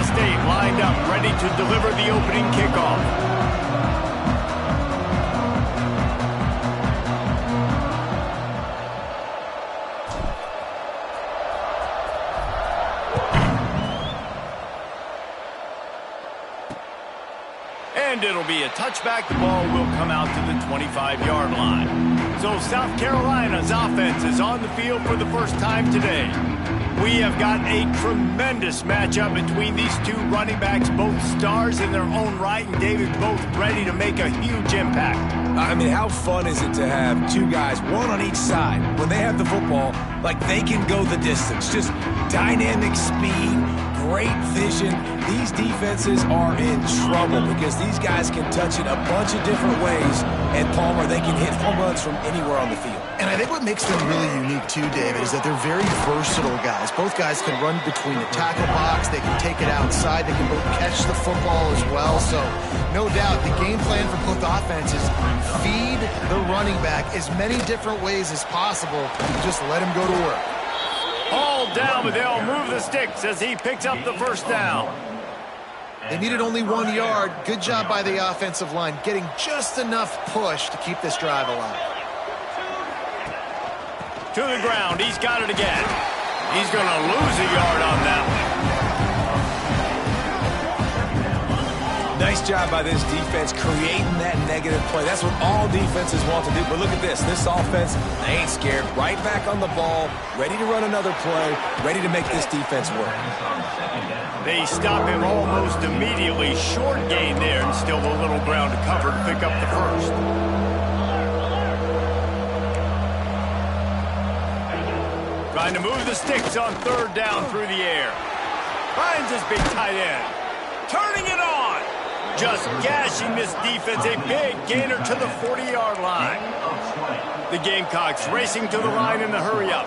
Utah State lined up, ready to deliver the opening kickoff. And it'll be a touchback. The ball will come out to the 25-yard line. So South Carolina's offense is on the field for the first time today. We have got a tremendous matchup between these two running backs, both stars in their own right, and David, both ready to make a huge impact. I mean, how fun is it to have two guys, one on each side, when they have the football, like they can go the distance. Just dynamic speed, great vision. These defenses are in trouble because these guys can touch it a bunch of different ways. And Palmer, they can hit home runs from anywhere on the field. And I think what makes them really unique too, David, is that they're very versatile guys. Both guys can run between the tackle box. They can take it outside. They can both catch the football as well. So no doubt the game plan for both offenses, feed the running back as many different ways as possible. Just let him go to work. All down, but they'll move the sticks as he picks up the first down. They needed only 1 yard. Good job by the offensive line, getting just enough push to keep this drive alive. To the ground, he's got it again. He's going to lose a yard on that one. Nice job by this defense creating that negative play. That's what all defenses want to do. But look at this. This offense, they ain't scared. Right back on the ball, ready to run another play, ready to make this defense work. They stop him almost immediately. Short gain there, and still a little ground to cover to pick up the first. Trying to move the sticks on third down through the air. Finds his big tight end. Turning it on. Just gashing this defense. A big gainer to the 40-yard line. The Gamecocks racing to the line in the hurry-up.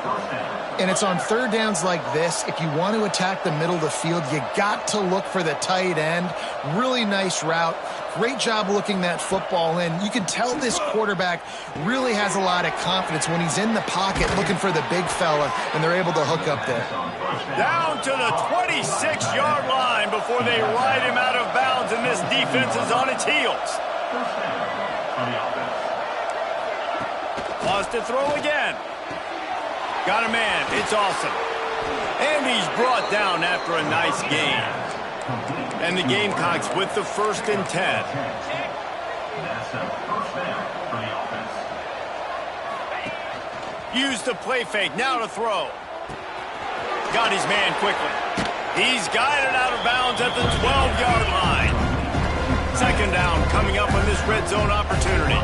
And it's on third downs like this. If you want to attack the middle of the field, you got to look for the tight end. Really nice route. Great job looking that football in. You can tell this quarterback really has a lot of confidence when he's in the pocket looking for the big fella, and they're able to hook up there. Down to the 26-yard line before they ride him out of bounds, and this defense is on its heels. Wants to throw again. Got a man. It's awesome. And he's brought down after a nice gain. And the Gamecocks with the 1st and 10. Use the play fake. Now to throw. Got his man quickly. He's guided out of bounds at the 12-yard line. 2nd down coming up on this red zone opportunity.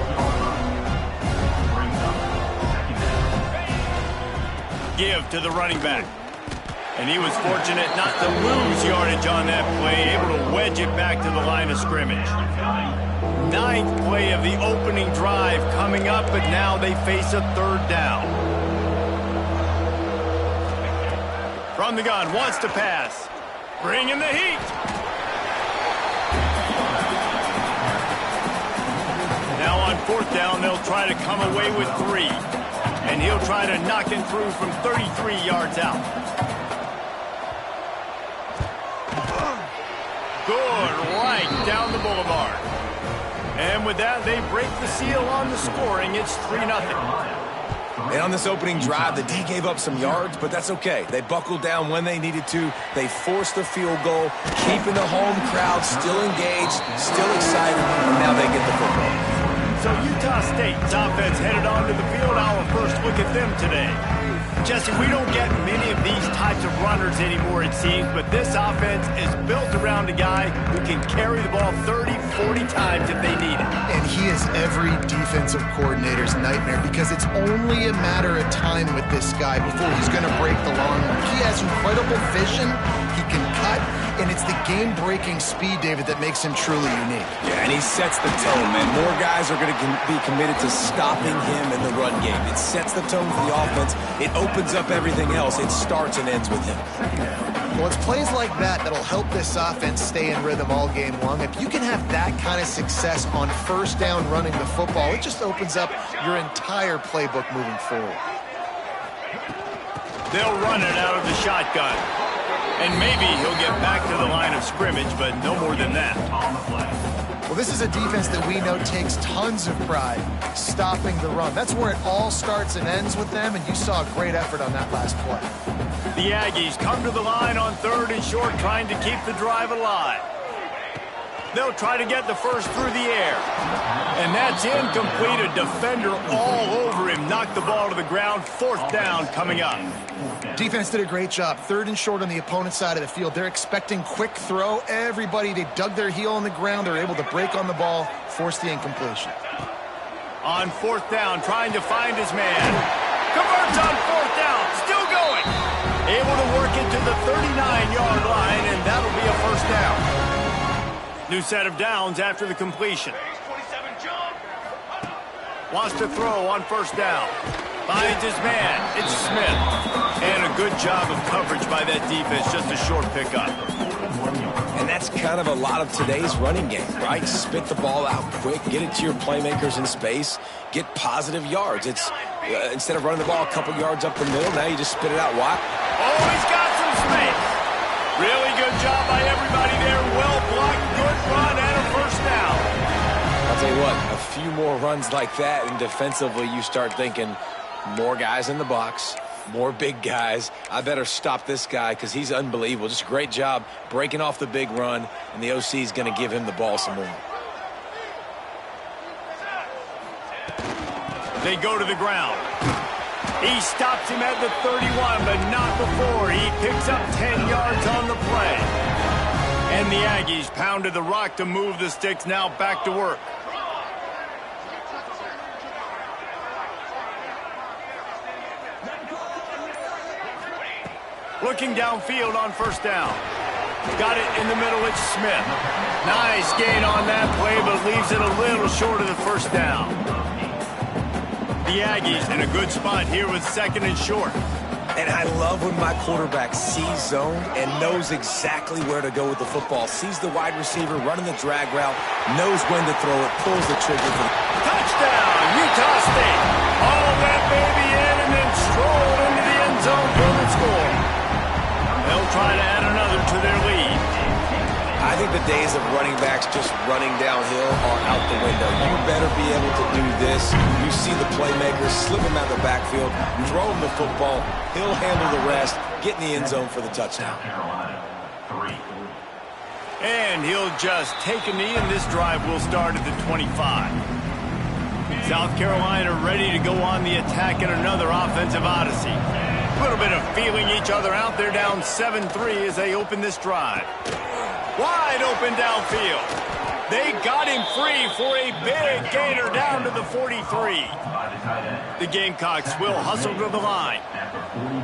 Give to the running back. And he was fortunate not to lose yardage on that play, able to wedge it back to the line of scrimmage. 9th play of the opening drive coming up, but now they face a 3rd down. From the gun, wants to pass. Bringing the heat. Now on 4th down, they'll try to come away with 3. And he'll try to knock it through from 33 yards out. Good, right down the boulevard. And with that, they break the seal on the scoring. It's 3-0. And on this opening drive, the D gave up some yards, but that's okay. They buckled down when they needed to. They forced the field goal, keeping the home crowd still engaged, still excited, and now they get the football. So Utah State's offense headed onto the field. Our first look at them today. Jesse, we don't get many of these types of runners anymore, it seems, but this offense is built around a guy who can carry the ball 30, 40 times if they need it. And he is every defensive coordinator's nightmare because it's only a matter of time with this guy before he's going to break the long one. He has incredible vision. He can cut. And it's the game-breaking speed, David, that makes him truly unique. Yeah, and he sets the tone, man. More guys are going to be committed to stopping him in the run game. It sets the tone for the offense. It opens up everything else. It starts and ends with him. Well, it's plays like that that'll help this offense stay in rhythm all game long. If you can have that kind of success on 1st down running the football, it just opens up your entire playbook moving forward. They'll run it out of the shotgun. And maybe he'll get back to the line of scrimmage, but no more than that. Well, this is a defense that we know takes tons of pride stopping the run. That's where it all starts and ends with them, and you saw a great effort on that last play. The Aggies come to the line on 3rd and short, trying to keep the drive alive. They'll try to get the first through the air. And that's incomplete. A defender all over him. Knocked the ball to the ground. 4th down coming up. Defense did a great job. 3rd and short on the opponent's side of the field. They're expecting quick throw. Everybody, they dug their heel on the ground. They're able to break on the ball, force the incompletion. On 4th down, trying to find his man. Converts on 4th down. Still going. Able to work it to the 39-yard line, and that'll be a 1st down. New set of downs after the completion. Wants to throw on 1st down. Finds his man. It's Smith. And a good job of coverage by that defense. Just a short pickup. And that's kind of a lot of today's running game, right? Spit the ball out quick, get it to your playmakers in space, get positive yards. It's instead of running the ball a couple yards up the middle, now you just spit it out wide. Oh, he's got some space. Really good job by everybody there. Well blocked, good run, and a 1st down. I'll tell you what, a few more runs like that, and defensively you start thinking more guys in the box, more big guys. I better stop this guy because he's unbelievable. Just a great job breaking off the big run, and the OC is going to give him the ball some more. They go to the ground. He stops him at the 31, but not before. He picks up 10 yards on the play. And the Aggies pounded the rock to move the sticks. Now back to work. Looking downfield on 1st down. Got it in the middle. It's Smith. Nice gain on that play, but leaves it a little short of the 1st down. The Aggies in a good spot here with 2nd and short. And I love when my quarterback sees zone and knows exactly where to go with the football. Sees the wide receiver running the drag route, knows when to throw it, pulls the trigger. Touchdown, Utah State. All that baby in and then strolled into the end zone for the score. They'll try to add another to their lead. I think the days of running backs just running downhill are out the window. You better be able to do this. You see the playmakers, slip him out of the backfield, throw him the football, he'll handle the rest, get in the end zone for the touchdown. And he'll just take a knee, and this drive will start at the 25. South Carolina ready to go on the attack in another offensive odyssey. A little bit of feeling each other out. They're down 7-3 as they open this drive. Wide open downfield. They got him free for a big gainer down to the 43. The Gamecocks will hustle to the line.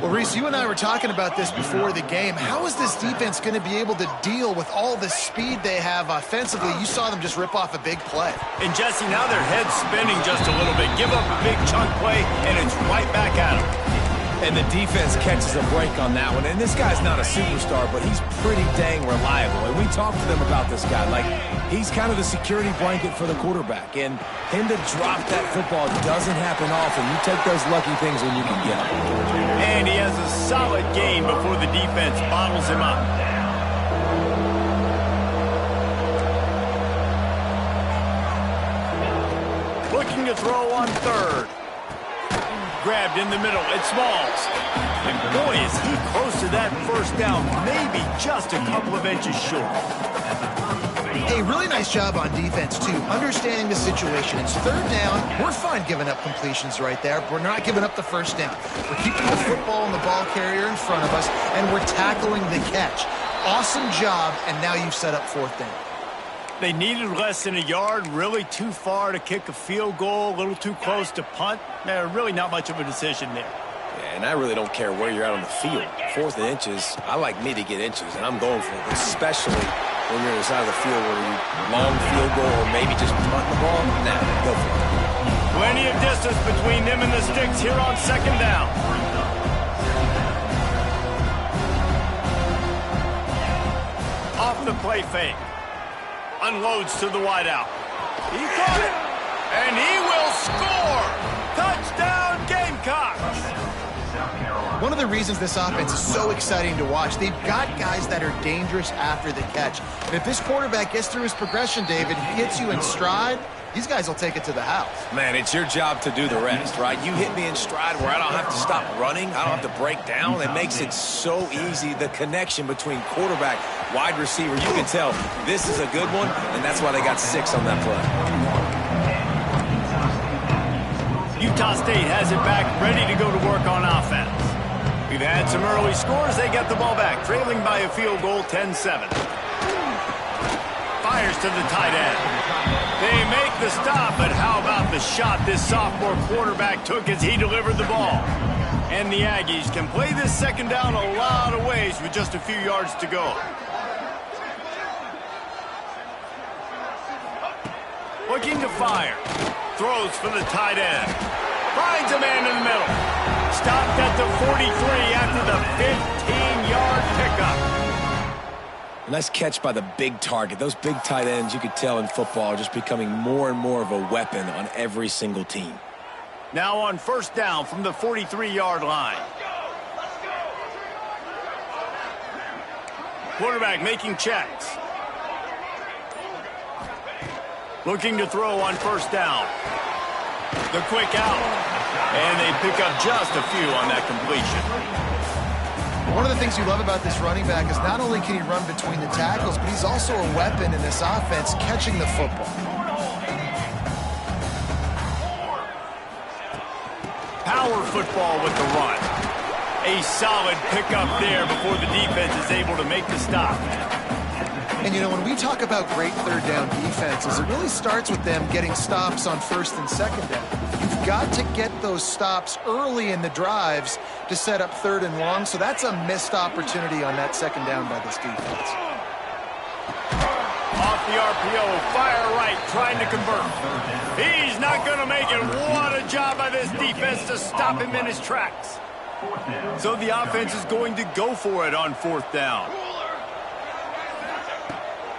Well, Reese, you and I were talking about this before the game. How is this defense going to be able to deal with all the speed they have offensively? You saw them just rip off a big play. And, Jesse, now their head's spinning just a little bit. Give up a big chunk play, and it's right back at them. And the defense catches a break on that one. And this guy's not a superstar, but he's pretty dang reliable. And we talked to them about this guy. Like, he's kind of the security blanket for the quarterback. And him to drop that football doesn't happen often. You take those lucky things when you can get them. And he has a solid gain before the defense bottles him up. Looking to throw on 3rd. Grabbed in the middle. It's Smalls. And boy, is he close to that 1st down. Maybe just a couple of inches short. A really nice job on defense, too, understanding the situation. It's 3rd down. We're fine giving up completions right there. We're not giving up the 1st down. We're keeping the football and the ball carrier in front of us, and we're tackling the catch. Awesome job, and now you've set up 4th down. They needed less than a yard, really too far to kick a field goal, a little too close to punt. Really not much of a decision there. Yeah, and I really don't care where you're out on the field. 4th and inches, I like me to get inches, and I'm going for it, especially when you're on the side of the field where you long field goal or maybe just punt the ball. Nah, go for it. Plenty of distance between them and the sticks here on 2nd down. Off the play fake. Unloads to the wideout. He caught it, and he will score. Touchdown, Gamecocks. One of the reasons this offense is so exciting to watch, they've got guys that are dangerous after the catch. And if this quarterback gets through his progression, David, hits you in stride, these guys will take it to the house. Man, it's your job to do the rest, right? You hit me in stride where I don't have to stop running. I don't have to break down. It makes it so easy. The connection between quarterback, wide receiver, you can tell this is a good one, and that's why they got 6 on that play. Utah State has it back, ready to go to work on offense. We've had some early scores. They get the ball back, trailing by a field goal, 10-7. Fires to the tight end. They make the stop, but how about the shot this sophomore quarterback took as he delivered the ball? And the Aggies can play this second down a lot of ways with just a few yards to go. Looking to fire. Throws for the tight end. Finds a man in the middle. Stopped at the 43 after the 15-yard pickup. Nice catch by the big target. Those big tight ends, you could tell in football, are just becoming more and more of a weapon on every single team. Now on first down from the 43-yard line. Quarterback making checks. Looking to throw on first down. The quick out. And they pick up just a few on that completion. One of the things you love about this running back is not only can he run between the tackles, but he's also a weapon in this offense catching the football. Power football with the run. A solid pickup there before the defense is able to make the stop. And, you know, when we talk about great third down defenses, it really starts with them getting stops on first and second down. You've got to get those stops early in the drives to set up third and long, so that's a missed opportunity on that second down by this defense. Off the RPO, fire right, trying to convert. He's not going to make it. What a job by this defense to stop him in his tracks. So the offense is going to go for it on fourth down.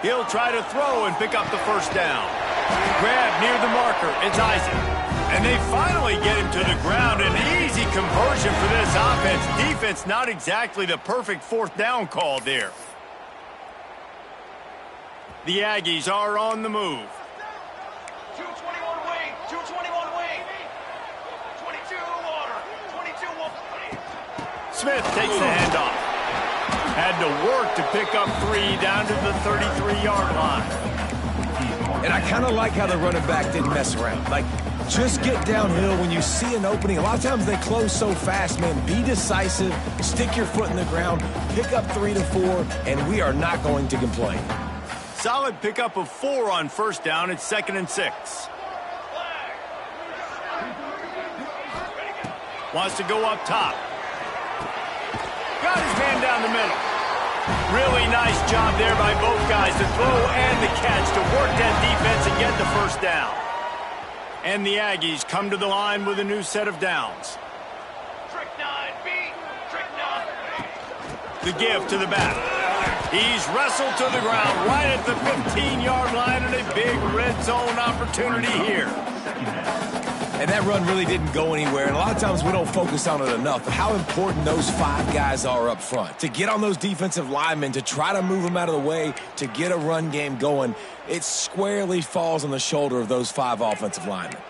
He'll try to throw and pick up the first down. Grab near the marker. It's Isaac. And they finally get him to the ground. An easy conversion for this offense. Defense, not exactly the perfect fourth down call there. The Aggies are on the move. 221 wing, 221 wing. 22 water, 22 water. Smith takes the handoff. Had to work to pick up 3 down to the 33-yard line. And I kind of like how the running back didn't mess around. Like, just get downhill when you see an opening. A lot of times they close so fast, man. Be decisive, stick your foot in the ground, pick up 3 to 4, and we are not going to complain. Solid pickup of 4 on first down. It's 2nd and 6. Wants to go up top. Got his man down the middle. Really nice job there by both guys to throw and the catch to work that defense and get the first down. And the Aggies come to the line with a new set of downs. Trick 9B, trick 9. The give to the back. He's wrestled to the ground right at the 15-yard line and a big red zone opportunity here. And that run really didn't go anywhere. And a lot of times we don't focus on it enough. But how important those 5 guys are up front. To get on those defensive linemen, to try to move them out of the way, to get a run game going, it squarely falls on the shoulder of those 5 offensive linemen.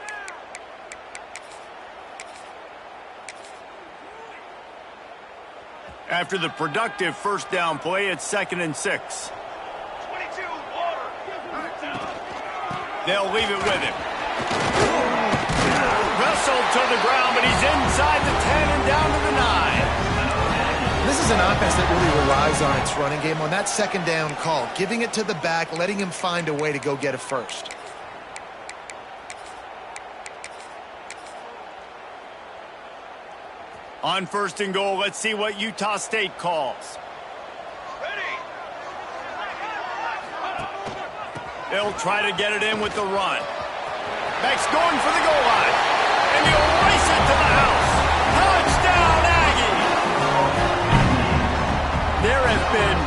After the productive first down play, it's 2nd and 6. 22 water. They'll leave it with him. Wrestled to the ground, but he's inside the 10 and down to the 9. This is an offense that really relies on its running game on that second down call, giving it to the back, letting him find a way to go get a first. On first and goal, let's see what Utah State calls. Ready. They'll try to get it in with the run. Beck's going for the goal line. And he'll race it to the house. Touchdown, Aggie! There have been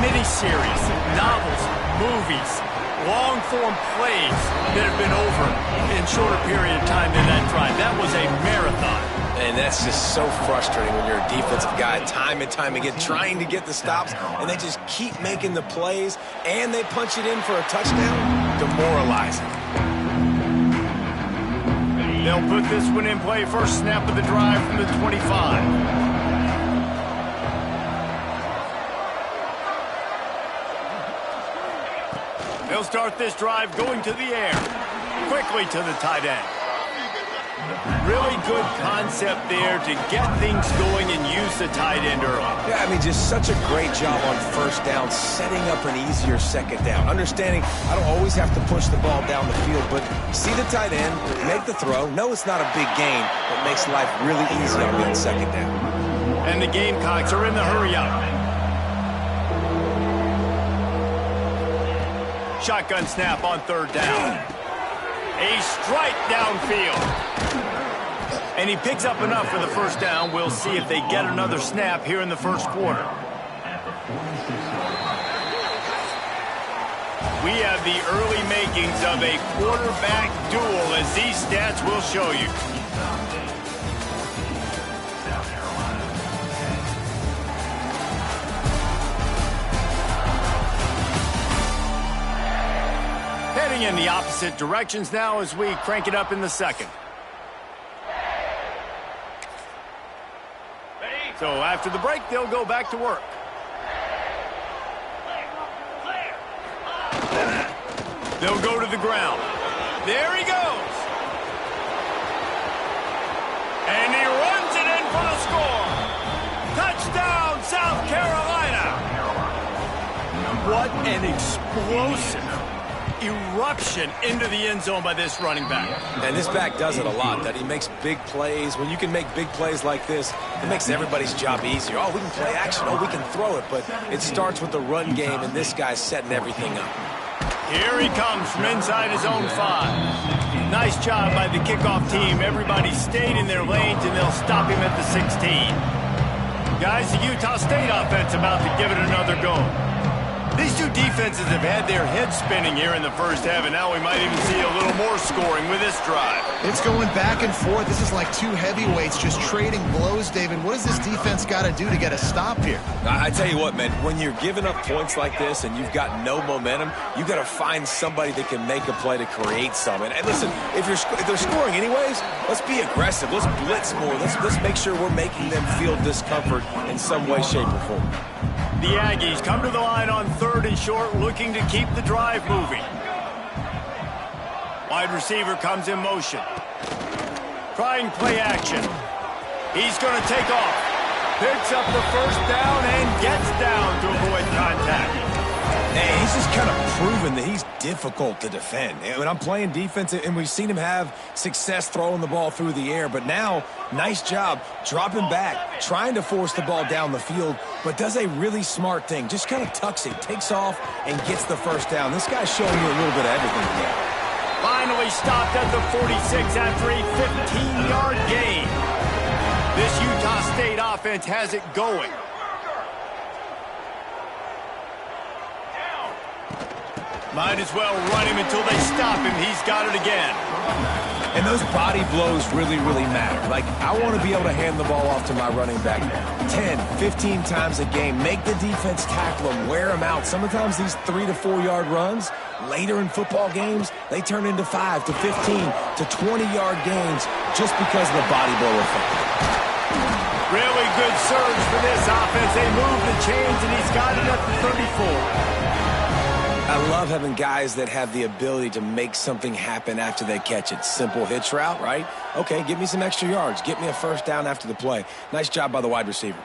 miniseries, novels, movies, long-form plays that have been over in shorter period of time than that drive. That was a marathon. And that's just so frustrating when you're a defensive guy time and time again trying to get the stops, and they just keep making the plays, and they punch it in for a touchdown. Demoralizing. They'll put this one in play. First snap of the drive from the 25. They'll start this drive going to the air. Quickly to the tight end. Really good concept there to get things going and use the tight end early. Yeah, I mean, just such a great job on first down, setting up an easier second down. Understanding I don't always have to push the ball down the field, but see the tight end, make the throw. No, it's not a big gain, but makes life really easy on that second down. And the Gamecocks are in the hurry-up. Shotgun snap on third down. A strike downfield. And he picks up enough for the first down. We'll see if they get another snap here in the first quarter. We have the early makings of a quarterback duel, as these stats will show you. Heading in the opposite directions now as we crank it up in the second. So after the break, they'll go back to work. They'll go to the ground. There he goes. And he runs it in for the score. Touchdown, South Carolina. What an explosive eruption into the end zone by this running back. And this back does it a lot, that he makes big plays. When you can make big plays like this, it makes everybody's job easier. Oh, we can play action. Oh, we can throw it. But it starts with the run game, and this guy's setting everything up. Here he comes from inside his own 5. Nice job by the kickoff team. Everybody stayed in their lanes, and they'll stop him at the 16. Guys, the Utah State offense about to give it another go. These two defenses have had their heads spinning here in the first half, and now we might even see a little more scoring with this drive. It's going back and forth. This is like two heavyweights just trading blows, David. What does this defense got to do to get a stop here? I tell you what, man, when you're giving up points like this and you've got no momentum, you got to find somebody that can make a play to create some. And listen, if they're scoring anyways, let's be aggressive. Let's blitz more. Let's make sure we're making them feel discomfort in some way, shape, or form. The Aggies come to the line on third and short, looking to keep the drive moving. Wide receiver comes in motion. Trying play action. He's going to take off. Picks up the first down and gets down to avoid contact. Hey, he's just kind of proven that he's difficult to defend. When I'm playing defense, and we've seen him have success throwing the ball through the air, but now, nice job dropping back, trying to force the ball down the field, but does a really smart thing. Just kind of tucks it, takes off, and gets the first down. This guy's showing you a little bit of everything here. Finally stopped at the 46 after a 15-yard gain. This Utah State offense has it going. Might as well run him until they stop him. He's got it again. And those body blows really, really matter. Like, I want to be able to hand the ball off to my running back 10, 15 times a game. Make the defense tackle him, wear him out. Sometimes these 3 to 4 yard runs, later in football games, they turn into 5 to 15 to 20-yard gains just because of the body blow effect. Really good surge for this offense. They move the chains, and he's got it at the 34. I love having guys that have the ability to make something happen after they catch it. Simple hitch route, right? Okay, give me some extra yards. Get me a first down after the play. Nice job by the wide receiver.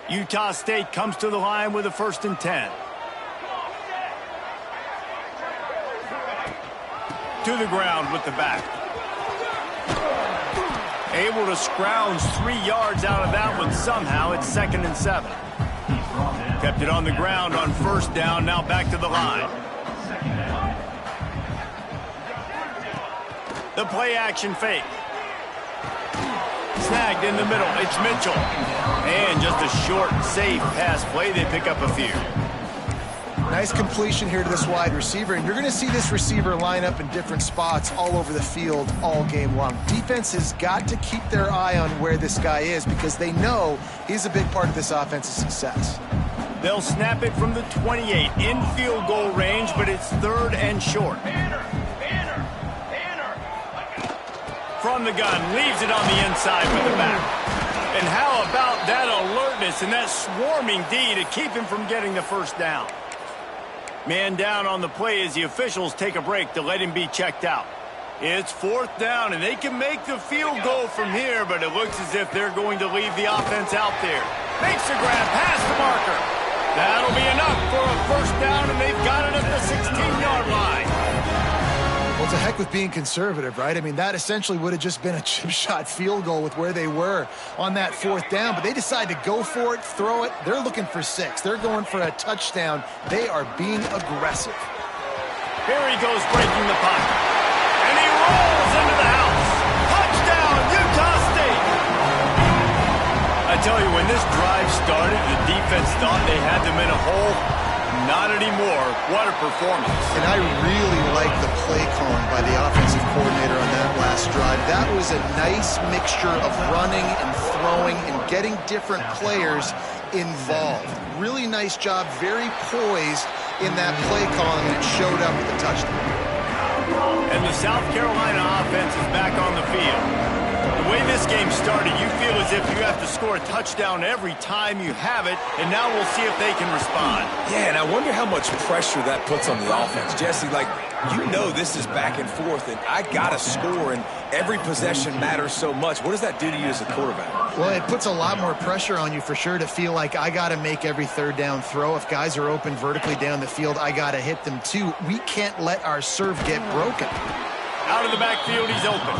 Utah State comes to the line with a 1st and 10. To the ground with the back. Able to scrounge 3 yards out of that one somehow. It's 2nd and 7. Kept it on the ground on first down, now back to the line. The play action fake. Snagged in the middle, it's Mitchell. And just a short, safe pass play, they pick up a few. Nice completion here to this wide receiver, and you're going to see this receiver line up in different spots all over the field all game long. Defense has got to keep their eye on where this guy is because they know he's a big part of this offense's success. They'll snap it from the 28 in field goal range, but it's 3rd and short. From the gun, leaves it on the inside with the back. And how about that alertness and that swarming D to keep him from getting the first down? Man down on the play as the officials take a break to let him be checked out. It's 4th down, and they can make the field goal from here, but it looks as if they're going to leave the offense out there. Makes the grab past the marker. That'll be enough for a first down, and they've got it at the 16-yard line. Well, it's a heck with being conservative, right? I mean, that essentially would have just been a chip shot field goal with where they were on that 4th down, but they decide to go for it, throw it. They're looking for 6. They're going for a touchdown. They are being aggressive. Here he goes breaking the pocket. And he rolls into the house. Touchdown, Utah State! I tell you, when this drive started, the defense thought they had them in a hole. Not anymore. What a performance. And I really like the play calling by the offensive coordinator on that last drive. That was a nice mixture of running and throwing and getting different players involved. Really nice job, very poised in that play calling, and it showed up with a touchdown. And the South Carolina offense is back on the field. The way this game started, you feel as if you have to score a touchdown every time you have it, and now we'll see if they can respond. Yeah, and I wonder how much pressure that puts on the offense. Jesse, like, you know this is back and forth, and I got to score, and every possession matters so much. What does that do to you as a quarterback? Well, it puts a lot more pressure on you for sure to feel like I got to make every 3rd down throw. If guys are open vertically down the field, I got to hit them too. We can't let our serve get broken. Out of the backfield, he's open.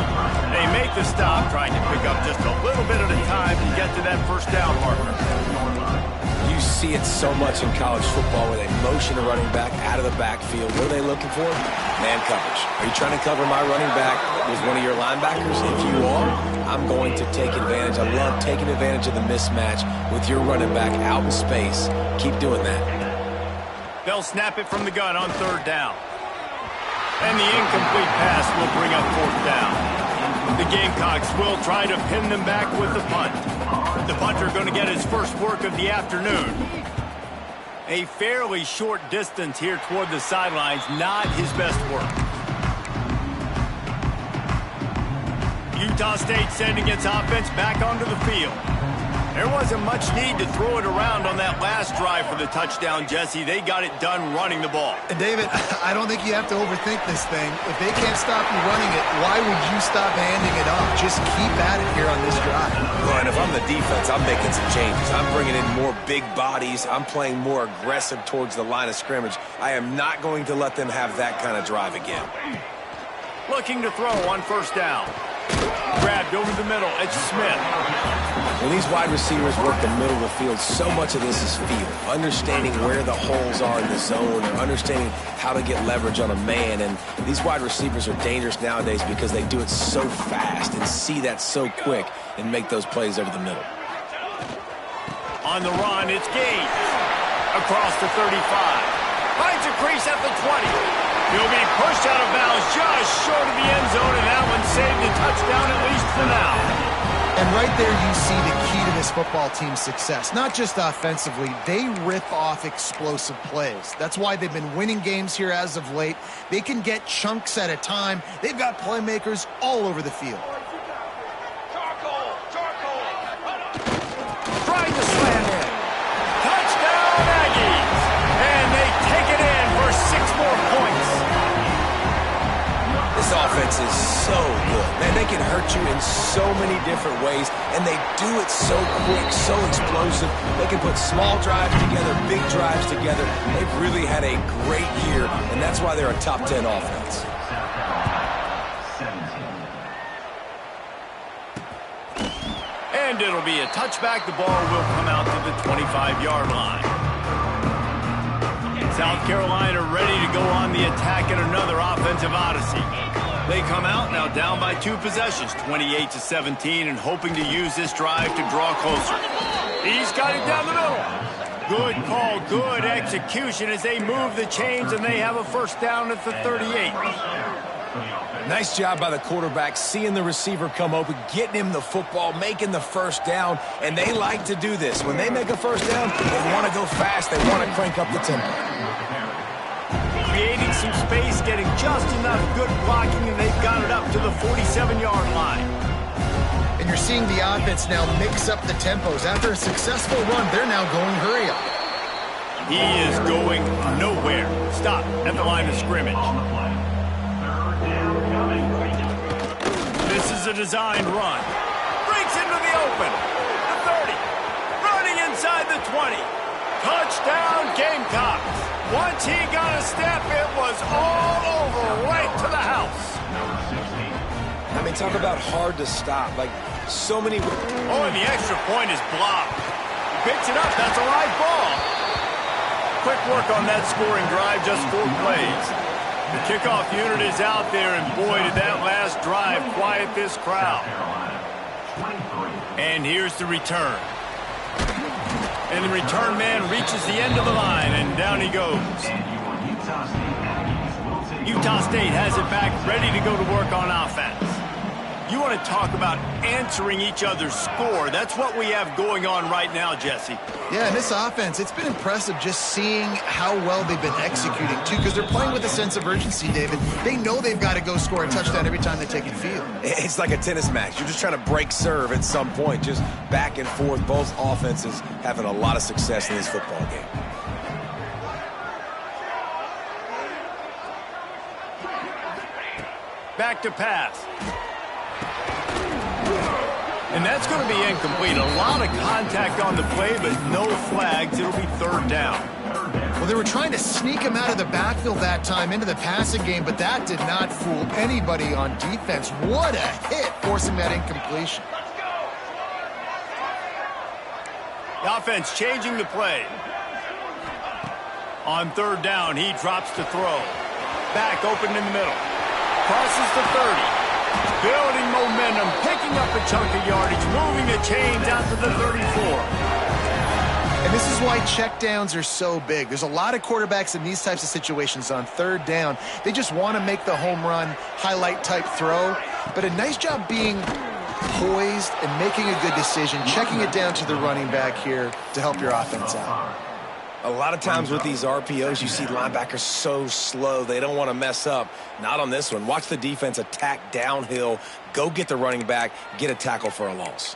They make the stop, trying to pick up just a little bit at a time to get to that first down marker. You see it so much in college football where they motion a running back out of the backfield. What are they looking for? Man coverage. Are you trying to cover my running back with one of your linebackers? If you are, I'm going to take advantage. I love taking advantage of the mismatch with your running back out in space. Keep doing that. They'll snap it from the gun on 3rd down. And the incomplete pass will bring up 4th down. The Gamecocks will try to pin them back with the punt. The punter going to get his first work of the afternoon. A fairly short distance here toward the sidelines, not his best work. Utah State sending its offense back onto the field. There wasn't much need to throw it around on that last drive for the touchdown, Jesse. They got it done running the ball. And David, I don't think you have to overthink this thing. If they can't stop you running it, why would you stop handing it off? Just keep at it here on this drive. Well, and if I'm the defense, I'm making some changes. I'm bringing in more big bodies. I'm playing more aggressive towards the line of scrimmage. I am not going to let them have that kind of drive again. Looking to throw on 1st down. Grabbed over the middle. It's Smith. When these wide receivers work the middle of the field, so much of this is feel. Understanding where the holes are in the zone, or understanding how to get leverage on a man. And these wide receivers are dangerous nowadays because they do it so fast and see that so quick and make those plays over the middle. On the run, it's Gage. Across the 35. Finds a crease at the 20. He'll be pushed out of bounds just short of the end zone, and that one saved a touchdown at least for now. And right there you see the key to this football team's success. Not just offensively, they rip off explosive plays. That's why they've been winning games here as of late. They can get chunks at a time. They've got playmakers all over the field. Trying to slam in. Touchdown Aggies! And they take it in for 6 more points. This offense is so good. Man, they can hurt you in so many different ways, and they do it so quick, so explosive. They can put small drives together, big drives together. They've really had a great year, and that's why they're a top 10 offense. And it'll be a touchback. The ball will come out to the 25-yard line. South Carolina ready to go on the attack in another offensive odyssey. They come out now down by 2 possessions, 28-17, and hoping to use this drive to draw closer. He's got it down the middle. Good call, good execution as they move the chains and they have a first down at the 38. Nice job by the quarterback, seeing the receiver come open, getting him the football, making the first down, and they like to do this. When they make a first down, they want to go fast, they want to crank up the tempo. Creating some space, getting just enough good blocking, and they've got it up to the 47-yard line. And you're seeing the offense now mix up the tempos. After a successful run, they're now going hurry up. He is going nowhere. Stop at the line of scrimmage. This is a designed run. Breaks into the open. The 30. Running inside the 20. Touchdown Gamecocks. Once he got a step, it was all over right to the house. I mean, talk about hard to stop. Like, so many... Oh, and the extra point is blocked. He picks it up. That's a live ball. Quick work on that scoring drive, just 4 plays. The kickoff unit is out there, and boy, did that last drive quiet this crowd. And here's the return. And the return man reaches the end of the line, and down he goes. Utah State has it back, ready to go to work on offense. You want to talk about answering each other's score. That's what we have going on right now, Jesse. Yeah, and this offense, it's been impressive just seeing how well they've been executing, too, because they're playing with a sense of urgency, David. They know they've got to go score a touchdown every time they take the field. It's like a tennis match. You're just trying to break serve at some point, just back and forth. Both offenses having a lot of success in this football game. Back to pass. And that's going to be incomplete. A lot of contact on the play, but no flags. It'll be 3rd down. Well, they were trying to sneak him out of the backfield that time into the passing game, but that did not fool anybody on defense. What a hit, forcing that incompletion. The offense changing the play. On 3rd down, he drops to throw. Back open in the middle. Crosses the 30. Building momentum, picking up a chunk of yardage, moving the chains out to the 34. And this is why checkdowns are so big. There's a lot of quarterbacks in these types of situations on 3rd down. They just want to make the home run, highlight-type throw. But a nice job being poised and making a good decision, checking it down to the running back here to help your offense out. A lot of times with these RPOs, you see linebackers so slow, they don't want to mess up. Not on this one. Watch the defense attack downhill, go get the running back, get a tackle for a loss.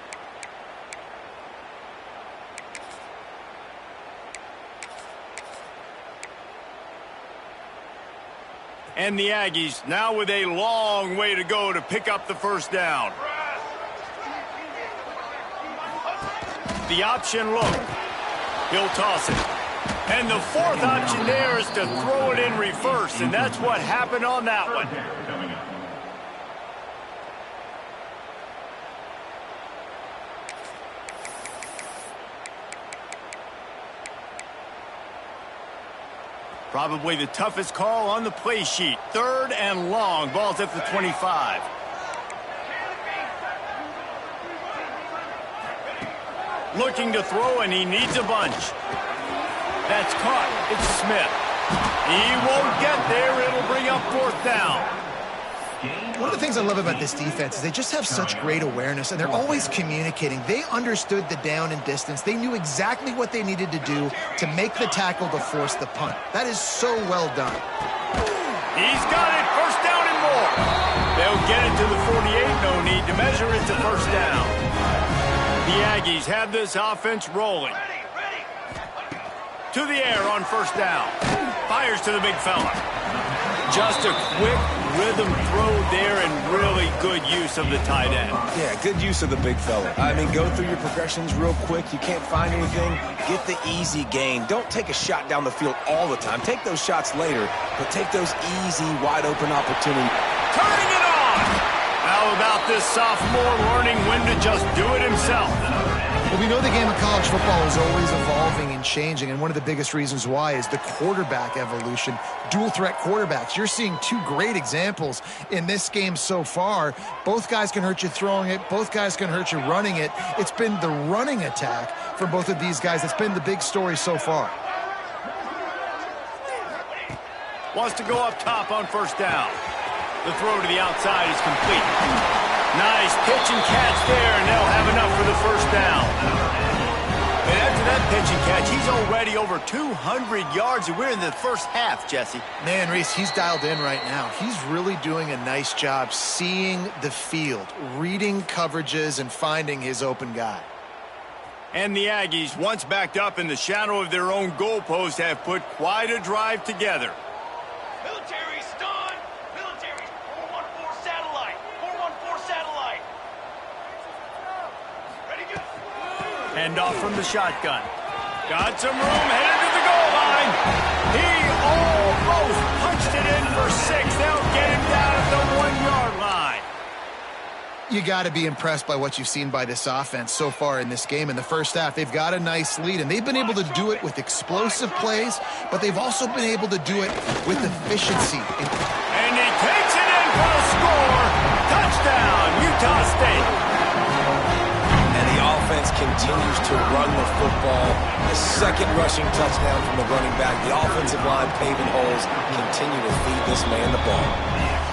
And the Aggies now with a long way to go to pick up the first down. The option look. He'll toss it. And the 4th option there is to throw it in reverse, and that's what happened on that one. Probably the toughest call on the play sheet. 3rd and long. Ball's at the 25. Looking to throw, and he needs a bunch. That's caught. It's Smith. He won't get there. It'll bring up 4th down. One of the things I love about this defense is they just have such great awareness, and they're always communicating. They understood the down and distance. They knew exactly what they needed to do to make the tackle to force the punt. That is so well done. He's got it. First down and more. They'll get it to the 48. No need to measure it to first down. The Aggies have this offense rolling. To the air on first down. Fires to the big fella. Just a quick rhythm throw there and really good use of the tight end. Yeah, good use of the big fella. I mean, go through your progressions real quick. You can't find anything. Get the easy gain. Don't take a shot down the field all the time. Take those shots later, but take those easy, wide-open opportunities. Turning it on! How about this sophomore learning when to just do it himself? Well, we know the game of college football is always evolving and changing, and one of the biggest reasons why is the quarterback evolution. Dual threat quarterbacks. You're seeing two great examples in this game so far. Both guys can hurt you throwing it. Both guys can hurt you running it. It's been the running attack for both of these guys that's been the big story so far. Wants to go up top on first down. The throw to the outside is complete. Nice pitch and catch there, and they'll have enough for the first down. And after that pitch and catch, he's already over 200 yards, and we're in the first half, Jesse. Man, Reese, he's dialed in right now. He's really doing a nice job seeing the field, reading coverages, and finding his open guy. And the Aggies, once backed up in the shadow of their own goalpost, have put quite a drive together. Military stun. Military 414 satellite. 414 satellite. Ready, go. Hand off from the shotgun. Got some room, headed to the goal line. He almost punched it in for 6. They'll get him down at the 1-yard line. You got to be impressed by what you've seen by this offense so far in this game. In the first half, they've got a nice lead, and they've been able to do it with explosive plays, but they've also been able to do it with efficiency. And he takes it in for the score. Touchdown, Utah State. And the offense continues to run the football. The second rushing touchdown from the running back. The offensive line paving holes. Continue to feed this man the ball.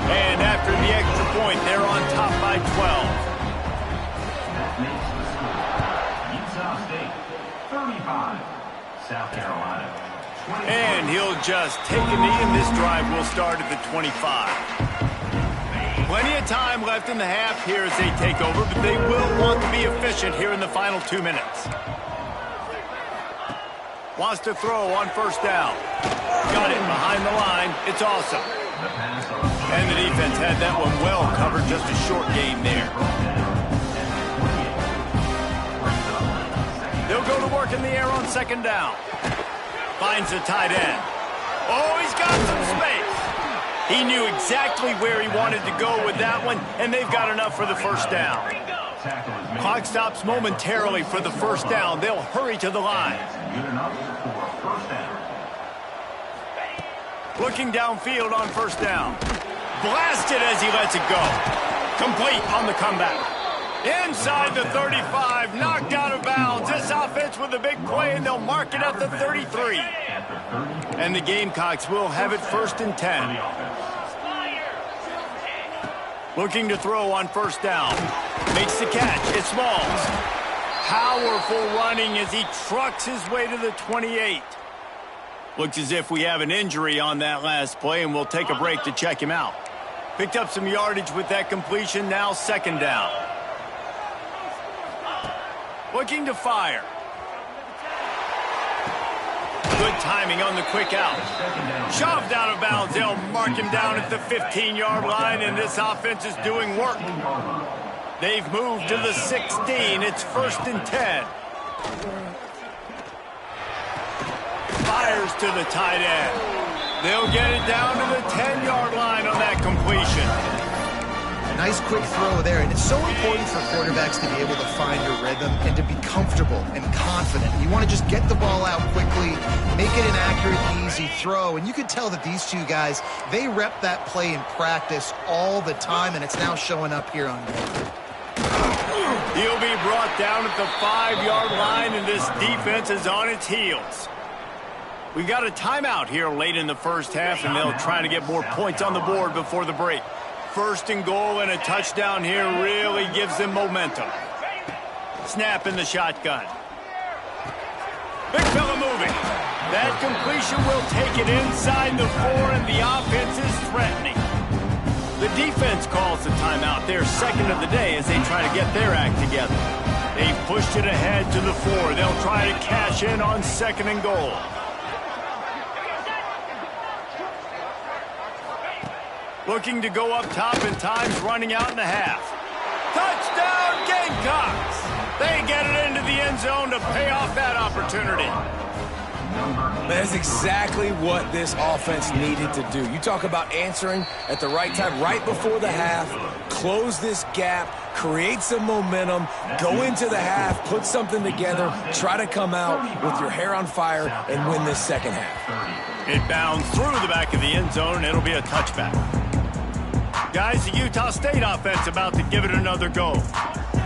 And after the extra point, they're on top by 12. Utah State, 35, South Carolina. And he'll just take a knee, and this drive will start at the 25. Plenty of time left in the half here as they take over, but they will want to be efficient here in the final 2 minutes. Wants to throw on first down. Got it behind the line. It's awesome. And the defense had that one well covered, just a short game there. They'll go to work in the air on second down. Finds the tight end. Oh, he's got some space. He knew exactly where he wanted to go with that one, and they've got enough for the first down. Clock stops momentarily for the first down. They'll hurry to the line. Looking downfield on first down. Blasted as he lets it go. Complete on the comeback. Inside the 35, knocked out of bounds. This offense with a big play, and they'll mark it at the 33. And the Gamecocks will have it 1st and 10. Looking to throw on first down. Makes the catch. It's Smalls. Powerful running as he trucks his way to the 28. Looks as if we have an injury on that last play, and we'll take a break to check him out. Picked up some yardage with that completion, now second down. Looking to fire. Good timing on the quick out. Shoved out of bounds. They'll mark him down at the 15-yard line, and this offense is doing work. They've moved to the 16. It's 1st and 10. Fires to the tight end. They'll get it down to the 10-yard line on that completion. Nice quick throw there, and it's so important for quarterbacks to be able to find a rhythm and to be comfortable and confident. You want to just get the ball out quickly, make it an accurate, easy throw, and you can tell that these two guys, they rep that play in practice all the time, and it's now showing up here on game. He'll be brought down at the 5-yard line, and this defense is on its heels. We got a timeout here late in the first half, and they'll try to get more points on the board before the break. 1st and goal, and a touchdown here really gives them momentum. Snap in the shotgun. Big fella moving. That completion will take it inside the 4, and the offense is threatening. The defense calls the timeout. They're second of the day as they try to get their act together. They've pushed it ahead to the 4. They'll try to cash in on 2nd and goal. Looking to go up top, and time's running out in the half. Touchdown, Gamecocks! They get it into the end zone to pay off that opportunity. That's exactly what this offense needed to do. You talk about answering at the right time, right before the half, close this gap, create some momentum, go into the half, put something together, try to come out with your hair on fire and win this second half. It bounds through the back of the end zone, and it'll be a touchback. Guys, the Utah State offense about to give it another go.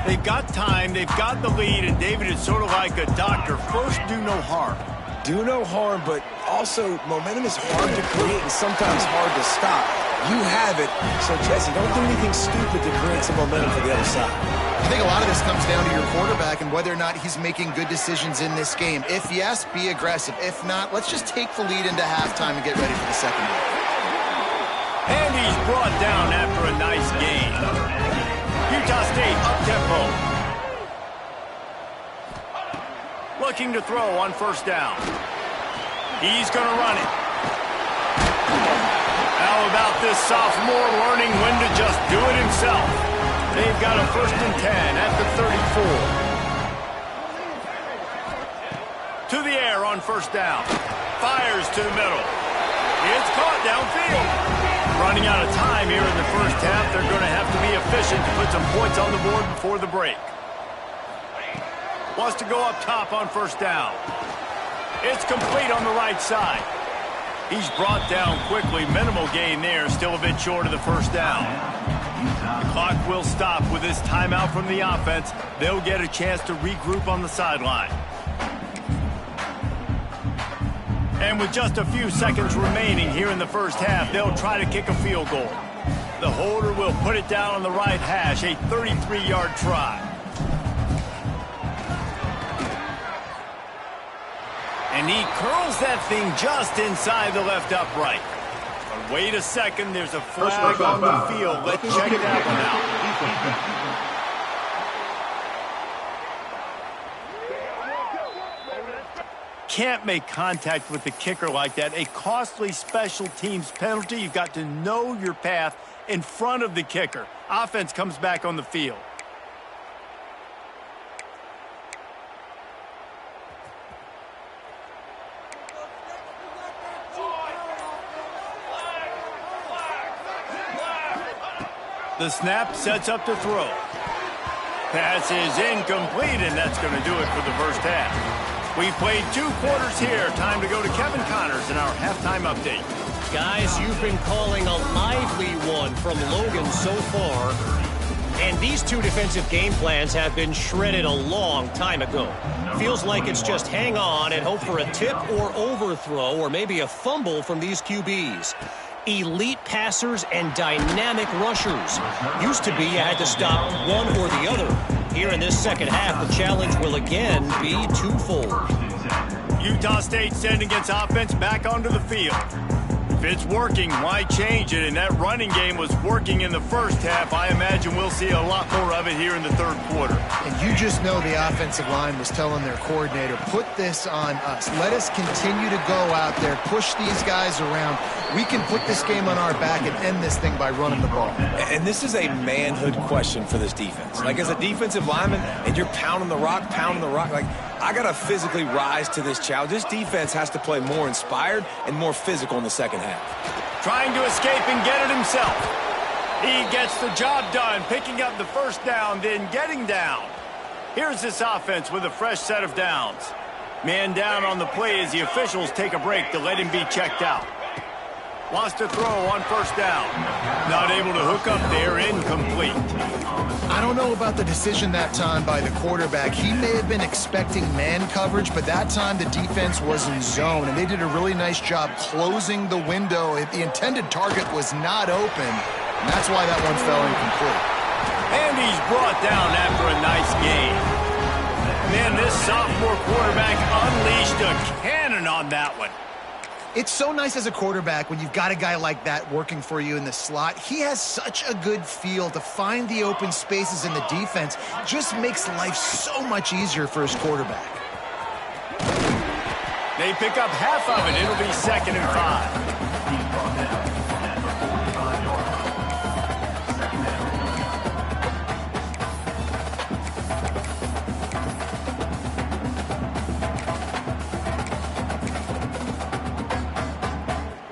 They've got time, they've got the lead, and David is sort of like a doctor. First, do no harm. Do no harm, but also momentum is hard to create and sometimes hard to stop. You have it, so Jesse, don't do anything stupid to create some momentum for the other side. I think a lot of this comes down to your quarterback and whether or not he's making good decisions in this game. If yes, be aggressive. If not, let's just take the lead into halftime and get ready for the second half. And he's brought down after a nice gain. Utah State up-tempo. Looking to throw on first down. He's going to run it. How about this sophomore learning when to just do it himself? They've got a 1st and 10 at the 34. To the air on first down. Fires to the middle. It's caught downfield. Running out of time here in the first half. They're going to have to be efficient to put some points on the board before the break. Wants to go up top on first down. It's complete on the right side. He's brought down quickly. Minimal gain there. Still a bit short of the first down. The clock will stop with this timeout from the offense. They'll get a chance to regroup on the sideline. And with just a few seconds remaining here in the first half, they'll try to kick a field goal. The holder will put it down on the right hash, a 33-yard try. And he curls that thing just inside the left upright. But wait a second, there's a flag on the field. Let's check that one out. Can't make contact with the kicker like that. A costly special teams penalty. You've got to know your path in front of the kicker. Offense comes back on the field. The snap sets up to throw. Pass is incomplete, and that's going to do it for the first half. We played 2 quarters here. Time to go to Kevin Connors in our halftime update. Guys, you've been calling a lively one from Logan so far. And these 2 defensive game plans have been shredded a long time ago. Feels like it's just hang on and hope for a tip or overthrow or maybe a fumble from these QBs. Elite passers and dynamic rushers. Used to be you had to stop one or the other. Here in this second half, the challenge will again be twofold. Utah State sending its offense back onto the field. If it's working, why change it? And that running game was working in the first half. I imagine we'll see a lot more of it here in the third quarter. And you just know the offensive line was telling their coordinator, put this on us. Let us continue to go out there, push these guys around. We can put this game on our back and end this thing by running the ball. And this is a manhood question for this defense. Like, as a defensive lineman, and you're pounding the rock, like, I got to physically rise to this challenge. This defense has to play more inspired and more physical in the second half. Trying to escape and get it himself. He gets the job done, picking up the first down, then getting down. Here's this offense with a fresh set of downs. Man down on the play as the officials take a break to let him be checked out. Wants to throw on first down. Not able to hook up there, incomplete. I don't know about the decision that time by the quarterback. He may have been expecting man coverage, but that time the defense was in zone, and they did a really nice job closing the window. The intended target was not open, and that's why that one fell incomplete. And he's brought down after a nice gain. Man, this sophomore quarterback unleashed a cannon on that one. It's so nice as a quarterback when you've got a guy like that working for you in the slot. He has such a good feel to find the open spaces in the defense. Just makes life so much easier for his quarterback. They pick up half of it. It'll be 2nd and 5.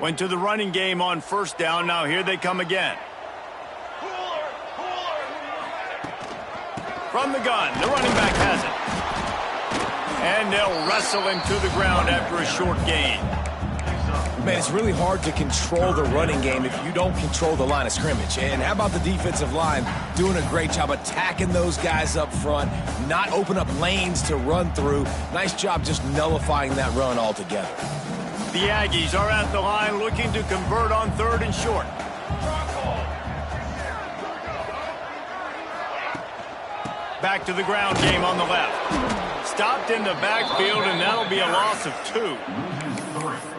Went to the running game on first down. Now here they come again. From the gun, the running back has it. And they'll wrestle him to the ground after a short gain. Man, it's really hard to control the running game if you don't control the line of scrimmage. And how about the defensive line doing a great job attacking those guys up front, not open up lanes to run through. Nice job just nullifying that run altogether. The Aggies are at the line looking to convert on 3rd and short. Back to the ground game on the left. Stopped in the backfield, and that'll be a loss of 2.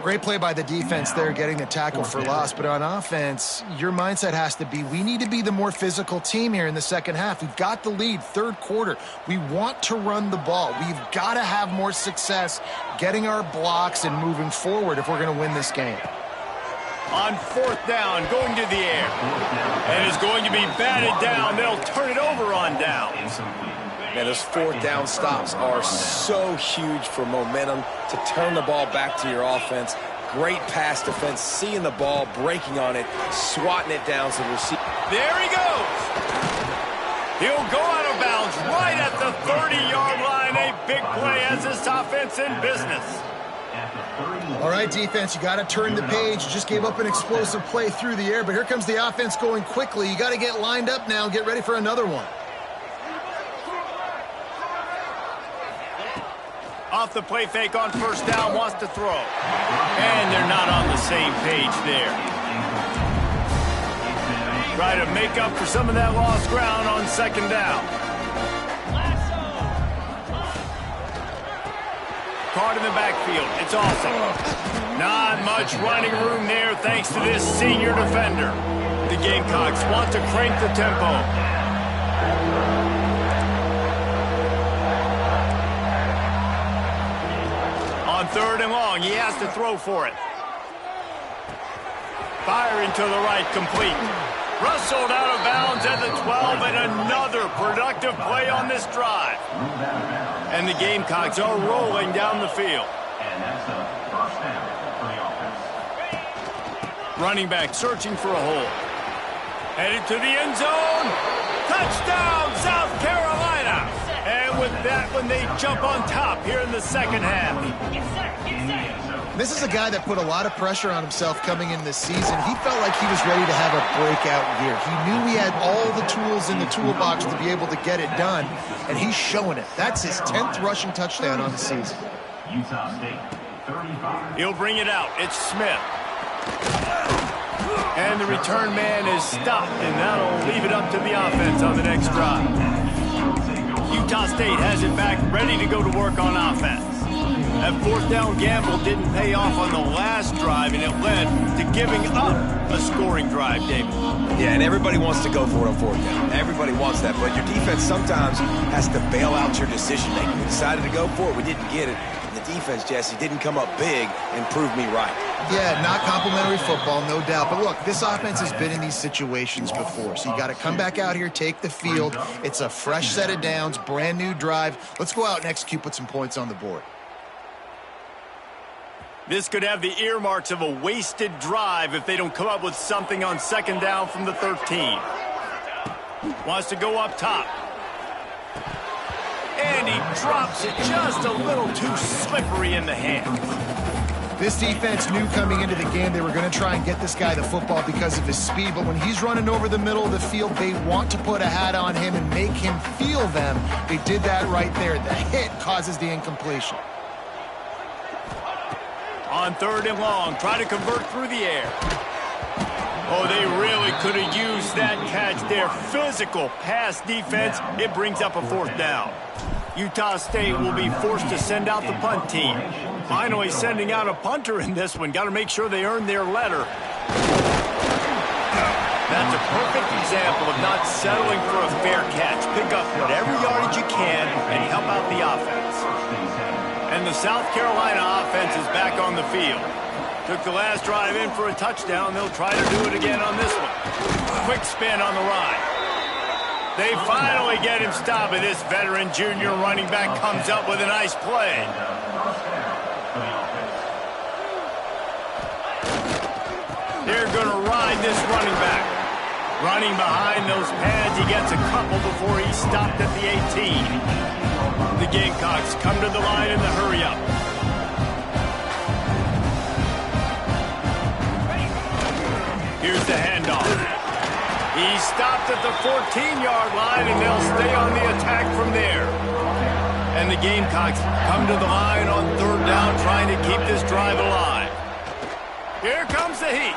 Great play by the defense there, getting the tackle for loss. But on offense, your mindset has to be, we need to be the more physical team here in the second half. We've got the lead, 3rd quarter. We want to run the ball. We've got to have more success getting our blocks and moving forward if we're going to win this game. On 4th down, going to the air. And it's going to be batted down. They'll turn it over on downs. Man, those 4th down stops are so huge for momentum to turn the ball back to your offense. Great pass defense, seeing the ball, breaking on it, swatting it down to the receiver. There he goes. He'll go out of bounds right at the 30-yard line. A big play as this offense in business. All right, defense, you got to turn the page. You just gave up an explosive play through the air, but here comes the offense going quickly. You got to get lined up now and get ready for another one. Off the play fake on 1st down, wants to throw. And they're not on the same page there. Try to make up for some of that lost ground on 2nd down. Caught in the backfield. It's awesome. Not much running room there thanks to this senior defender. The Gamecocks want to crank the tempo. On 3rd and long, he has to throw for it. Firing to the right, complete. Rustled out of bounds at the 12, and another productive play on this drive. And the Gamecocks are rolling down the field. And that's a 1st down for the offense. Running back searching for a hole. Headed to the end zone. Touchdown, South Carolina. And with that one, they jump on top here in the 2nd half. This is a guy that put a lot of pressure on himself coming in this season. He felt like he was ready to have a breakout year. He knew he had all the tools in the toolbox to be able to get it done, and he's showing it. That's his 10th rushing touchdown on the season. Utah State, 35. He'll bring it out. It's Smith. And the return man is stopped, and that'll leave it up to the offense on the next drive. Utah State has it back, ready to go to work on offense. That 4th down gamble didn't pay off on the last drive, and it led to giving up a scoring drive, David. Yeah, and everybody wants to go for it on 4th down. Everybody wants that, but your defense sometimes has to bail out your decision-making. We decided to go for it. We didn't get it. The defense, Jesse, didn't come up big and prove me right. Yeah, not complimentary football, no doubt. But look, this offense has been in these situations before. So you got to come back out here, take the field. It's a fresh set of downs, brand new drive. Let's go out and execute, put some points on the board. This could have the earmarks of a wasted drive if they don't come up with something on 2nd down from the 13. Wants to go up top. And he drops it just a little too slippery in the hand. This defense knew coming into the game they were going to try and get this guy the football because of his speed, but when he's running over the middle of the field, they want to put a hat on him and make him feel them. They did that right there. The hit causes the incompletion. On 3rd and long, try to convert through the air. Oh, they really could have used that catch there. Physical pass defense. It brings up a 4th down. Utah State will be forced to send out the punt team. Finally sending out a punter in this one. Got to make sure they earn their letter. That's a perfect example of not settling for a fair catch. Pick up whatever yardage you can and help out the offense. And the South Carolina offense is back on the field. Took the last drive in for a touchdown. They'll try to do it again on this one. Quick spin on the ride. They finally get him stopped, and this veteran junior running back comes up with a nice play. They're going to ride this running back. Running behind those pads, he gets a couple before he stopped at the 18. The Gamecocks come to the line in the hurry-up. Here's the handoff. He stopped at the 14-yard line, and they'll stay on the attack from there. And the Gamecocks come to the line on third down, trying to keep this drive alive. Here comes the heat.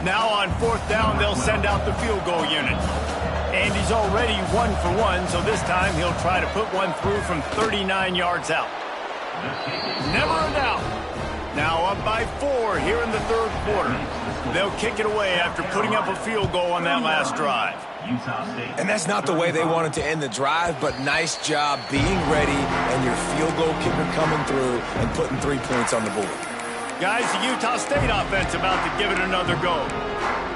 Now on fourth down, they'll send out the field goal unit. Andy's already 1 for 1, so this time he'll try to put one through from 39 yards out. Never a doubt. Now up by 4 here in the third quarter. They'll kick it away after putting up a field goal on that last drive. And that's not the way they wanted to end the drive, but nice job being ready and your field goal kicker coming through and putting 3 points on the board. Guys, the Utah State offense about to give it another go.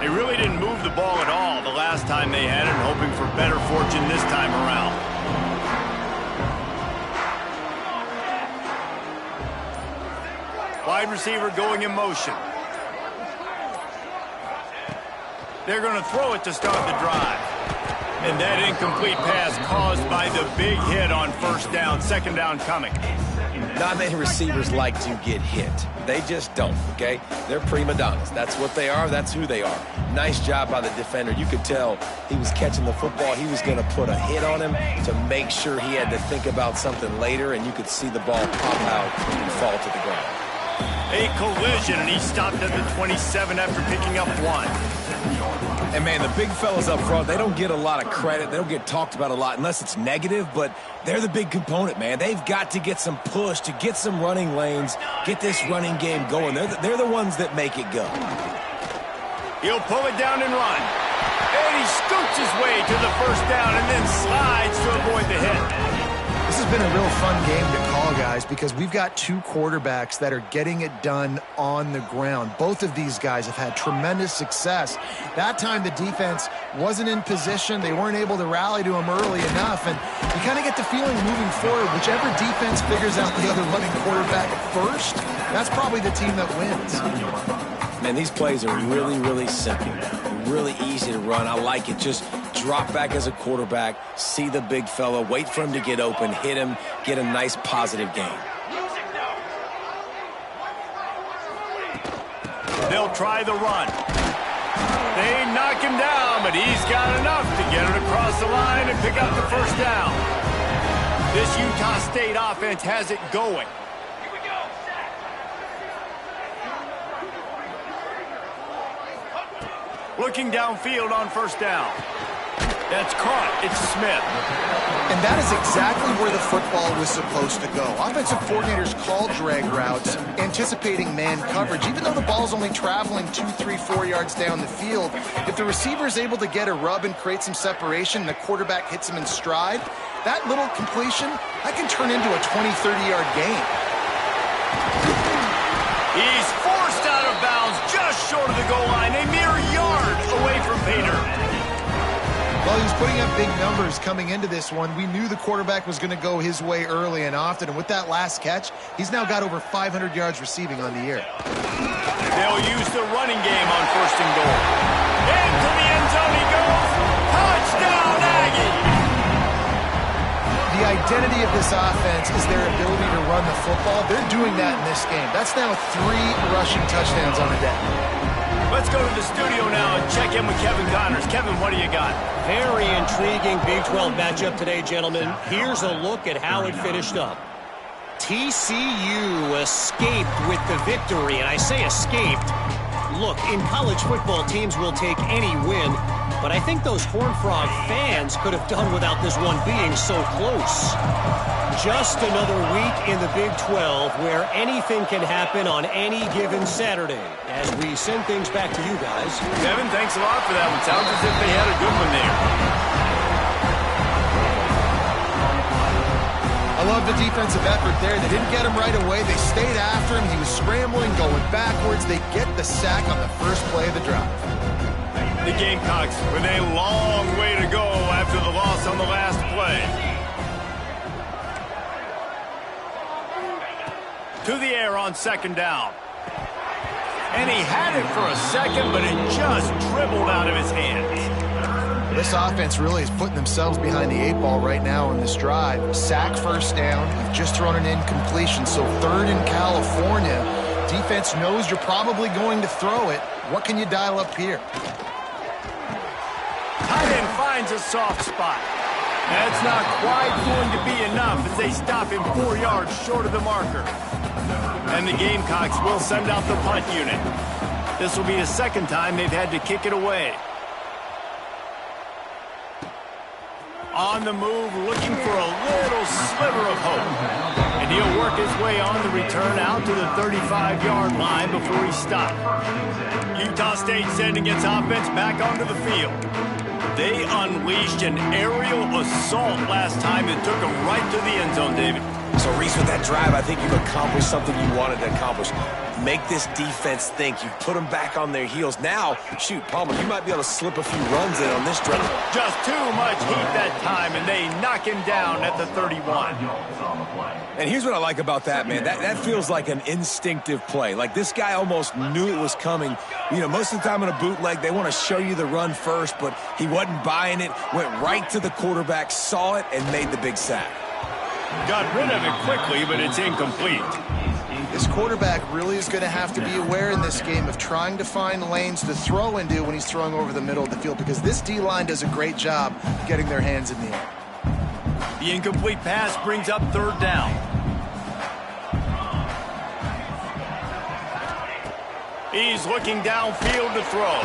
They really didn't move the ball at all the last time they had it, hoping for better fortune this time around. Wide receiver going in motion. They're going to throw it to start the drive. And that incomplete pass caused by the big hit on first down, second down coming. Not many receivers like to get hit. They just don't, okay? They're prima donnas. That's what they are. That's who they are. Nice job by the defender. You could tell he was catching the football. He was going to put a hit on him to make sure he had to think about something later, and you could see the ball pop out and fall to the ground. A collision, and he stopped at the 27 after picking up 1. And, man, the big fellas up front, they don't get a lot of credit. They don't get talked about a lot unless it's negative, but they're the big component, man. They've got to get some push, to get some running lanes, get this running game going. They're the ones that make it go. He'll pull it down and run. And he scoots his way to the first down and then slides to avoid the hit. This has been a real fun game to call, guys, because we've got 2 quarterbacks that are getting it done on the ground. Both of these guys have had tremendous success. That time the defense wasn't in position. They weren't able to rally to him early enough, and you kind of get the feeling moving forward, whichever defense figures out the other running quarterback first, that's probably the team that wins. Man, these plays are really, really simple. Really easy to run. I like it. Just drop back as a quarterback, see the big fella, wait for him to get open, hit him, get a nice positive gain. They'll try the run. They knock him down, but he's got enough to get it across the line and pick up the first down. This Utah State offense has it going. Looking downfield on first down. That's caught. It's Smith. And that is exactly where the football was supposed to go. Offensive coordinators call drag routes, anticipating man coverage. Even though the ball's only traveling 2, 3, 4 yards down the field, if the receiver is able to get a rub and create some separation, and the quarterback hits him in stride, that little completion, that can turn into a 20, 30-yard gain. He's forced out of bounds just short of the goal line, a mere yard away from Painter. Well, he was putting up big numbers coming into this one. We knew the quarterback was going to go his way early and often, and with that last catch, he's now got over 500 yards receiving on the year. They'll use the running game on first and goal. Into the end zone he goes. Touchdown, Aggie! The identity of this offense is their ability to run the football. They're doing that in this game. That's now 3 rushing touchdowns on the day. Let's go to the studio now and check in with Kevin Connors. Kevin, what do you got? Very intriguing Big 12 matchup today, gentlemen. Here's a look at how it finished up. TCU escaped with the victory, and I say escaped. Look, in college football, teams will take any win, but I think those Horned Frog fans could have done without this one being so close. Just another week in the Big 12 where anything can happen on any given Saturday. As we send things back to you guys. Kevin, thanks a lot for that one. Sounds as if they had a good one there. I love the defensive effort there. They didn't get him right away. They stayed after him. He was scrambling, going backwards. They get the sack on the first play of the drive. The Gamecocks with a long way to go after the loss on the last play. To the air on second down. And he had it for a second, but it just dribbled out of his hands. This offense really is putting themselves behind the 8 ball right now in this drive. Sack, first down. You've just thrown an incompletion, so 3rd in California. Defense knows you're probably going to throw it. What can you dial up here? Tight end finds a soft spot. That's not quite going to be enough as they stop him 4 yards short of the marker. And the Gamecocks will send out the punt unit. This will be the second time they've had to kick it away. On the move, looking for a little sliver of hope. And he'll work his way on the return out to the 35-yard line before he stopped. Utah State sending its offense back onto the field. They unleashed an aerial assault last time that took them right to the end zone, David. So, Reese, with that drive, I think you've accomplished something you wanted to accomplish. Make this defense think. You've put them back on their heels. Now, shoot, Palmer, you might be able to slip a few runs in on this drive. Just too much heat that time, and they knock him down at the 31. And here's what I like about that, man. That feels like an instinctive play. Like, this guy almost knew it was coming. You know, most of the time in a bootleg, they want to show you the run first, but he wasn't buying it, went right to the quarterback, saw it, and made the big sack. Got rid of it quickly, but it's incomplete. This quarterback really is going to have to be aware in this game of trying to find lanes to throw into when he's throwing over the middle of the field, because this D-line does a great job getting their hands in the air. The incomplete pass brings up 3rd down. He's looking downfield to throw.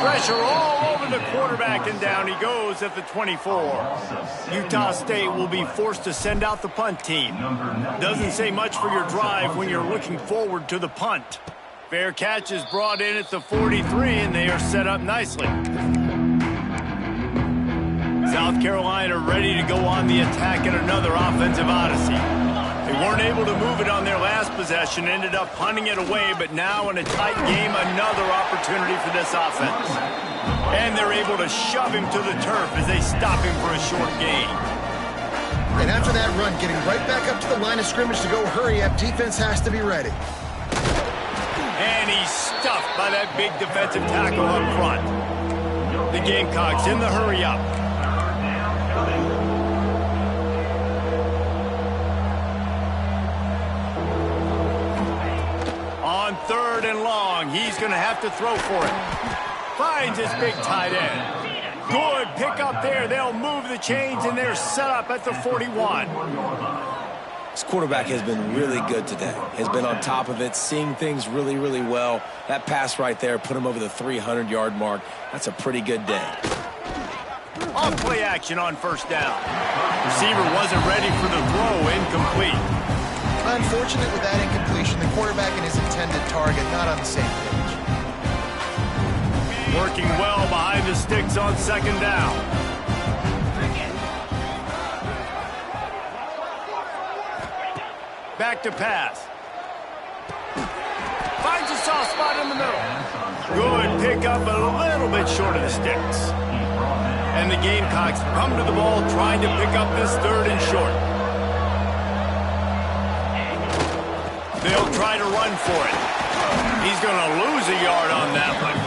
Pressure all over the quarterback, and down he goes at the 24. Utah State will be forced to send out the punt team. Doesn't say much for your drive when you're looking forward to the punt. Fair catch is brought in at the 43, and they are set up nicely. South Carolina ready to go on the attack in another offensive odyssey. They weren't able to move it on their last possession, ended up punting it away, but now in a tight game, another opportunity for this offense. And they're able to shove him to the turf as they stop him for a short gain. And after that run, getting right back up to the line of scrimmage to go hurry up, defense has to be ready. And he's stuffed by that big defensive tackle up front. The Gamecocks in the hurry up. On 3rd and long, he's going to have to throw for it. Finds his big tight end. Good pick up there. They'll move the chains, and they're set up at the 41. This quarterback has been really good today. Has been on top of it, seeing things really, really well. That pass right there put him over the 300-yard mark. That's a pretty good day. Off play action on 1st down. Receiver wasn't ready for the throw, incomplete. Unfortunate with that incompletion, the quarterback and his intended target not on the same page. Working well behind the sticks on 2nd down. Back to pass. Finds a soft spot in the middle. Good pickup, but a little bit short of the sticks. And the Gamecocks come to the ball trying to pick up this 3rd and short. They'll try to run for it. He's going to lose a yard on that one.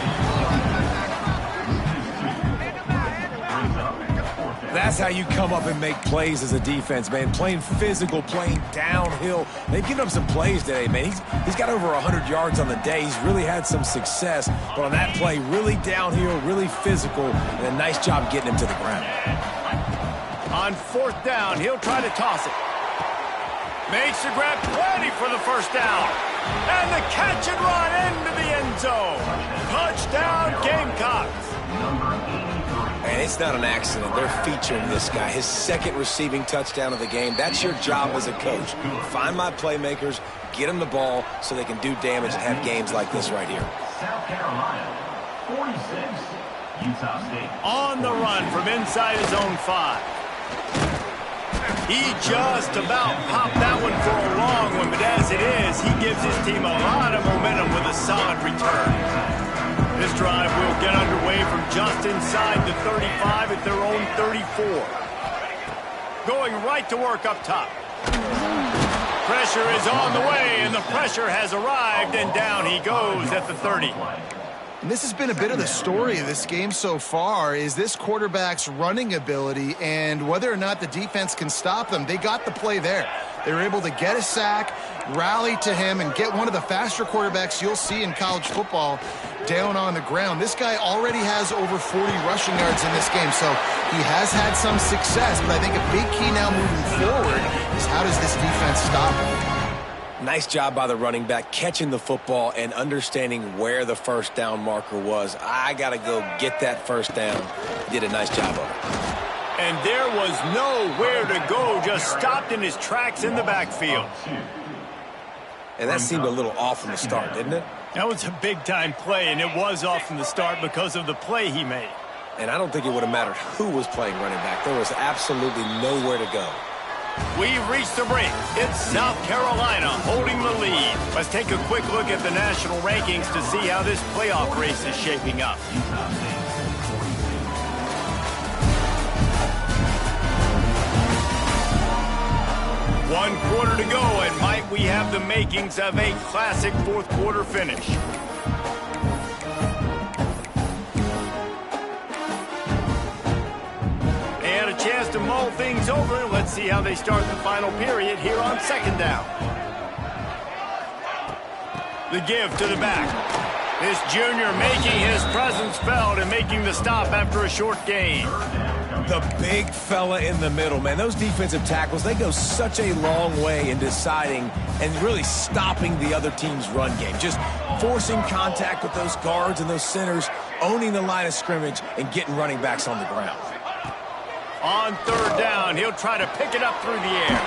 That's how you come up and make plays as a defense, man. Playing physical, playing downhill. They've given him some plays today, man. He's got over 100 yards on the day. He's really had some success. But on that play, really downhill, really physical, and a nice job getting him to the ground. On 4th down, he'll try to toss it. Makes the grab, plenty for the 1st down. And the catch and run into the end zone. Touchdown, Gamecocks. And it's not an accident. They're featuring this guy. His 2nd receiving touchdown of the game. That's your job as a coach. Find my playmakers, get them the ball so they can do damage and have games like this right here. South Carolina, 46, Utah State. On the run from inside his own 5. He just about popped that one for a long one, but as it is, he gives his team a lot of momentum with a solid return. This drive will get underway from just inside the 35 at their own 34. Going right to work up top. Pressure is on the way, and the pressure has arrived, and down he goes at the 30. And this has been a bit of the story of this game so far, is this quarterback's running ability and whether or not the defense can stop them. They got the play there. They were able to get a sack, rally to him, and get one of the faster quarterbacks you'll see in college football down on the ground. This guy already has over 40 rushing yards in this game, so he has had some success, but I think a big key now moving forward is how does this defense stop him? Nice job by the running back catching the football and understanding where the first down marker was. I got to go get that first down. Did a nice job of it. And there was nowhere to go, just stopped in his tracks in the backfield. And that seemed a little off from the start, didn't it? That was a big-time play, and it was off from the start because of the play he made. And I don't think it would have mattered who was playing running back. There was absolutely nowhere to go. We've reached the break. It's South Carolina holding the lead. Let's take a quick look at the national rankings to see how this playoff race is shaping up. One quarter to go, and might we have the makings of a classic fourth quarter finish. They had a chance to mull things over. Let's see how they start the final period here on second down. The give to the back. This junior making his presence felt and making the stop after a short gain. The big fella in the middle, man. Those defensive tackles, they go such a long way in deciding and really stopping the other team's run game. Just forcing contact with those guards and those centers, owning the line of scrimmage, and getting running backs on the ground. On third down, he'll try to pick it up through the air.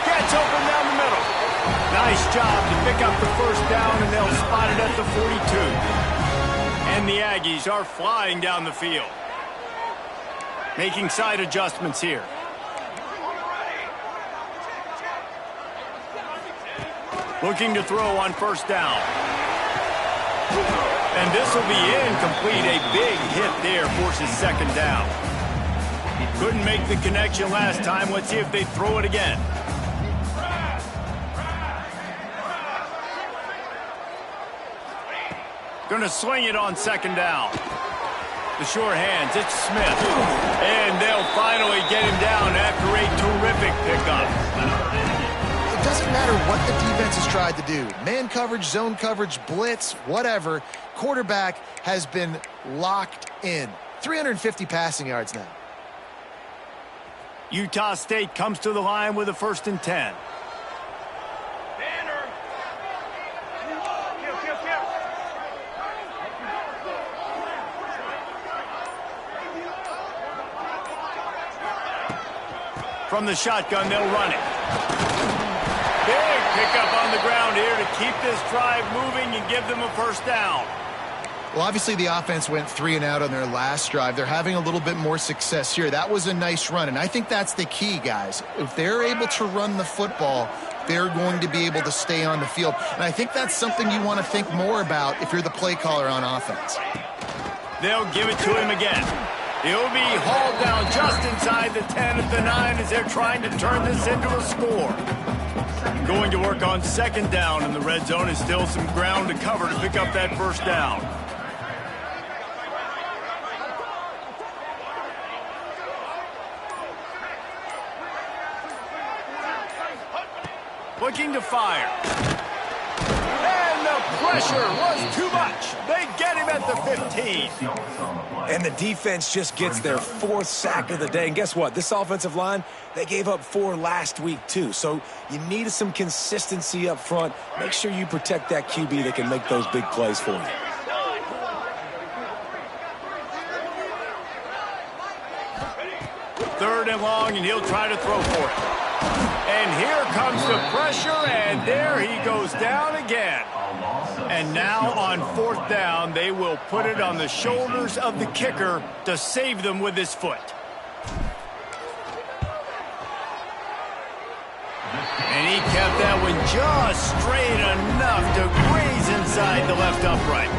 Gets open down the middle. Nice job to pick up the first down, and they'll spot it at the 42. And the Aggies are flying down the field. Making side adjustments here. Looking to throw on first down. And this will be incomplete. A big hit there forces second down. Couldn't make the connection last time. Let's see if they throw it again. Gonna swing it on second down. The sure hands, it's Smith. And they'll finally get him down after a terrific pickup. It doesn't matter what the defense has tried to do. Man coverage, zone coverage, blitz, whatever. Quarterback has been locked in. 350 passing yards now. Utah State comes to the line with a 1st and 10. From the shotgun, they'll run it. Big pickup on the ground here to keep this drive moving and give them a first down. Well, obviously the offense went 3 and out on their last drive. They're having a little bit more success here. That was a nice run, and I think that's the key, guys. If they're able to run the football, they're going to be able to stay on the field. And I think that's something you want to think more about if you're the play caller on offense. They'll give it to him again. He'll be hauled down just inside the 10 at the 9 as they're trying to turn this into a score. Going to work on second down in the red zone is still some ground to cover to pick up that first down. Looking to fire. And the pressure was too much. They get him at the 15. And the defense just gets their 4th sack of the day. And guess what? This offensive line, they gave up 4 last week too. So you need some consistency up front. Make sure you protect that QB that can make those big plays for you. Third and long, and he'll try to throw for it. And here comes the pressure, and there he goes down again. And now on 4th down, they will put it on the shoulders of the kicker to save them with his foot. And he kept that one just straight enough to graze inside the left upright.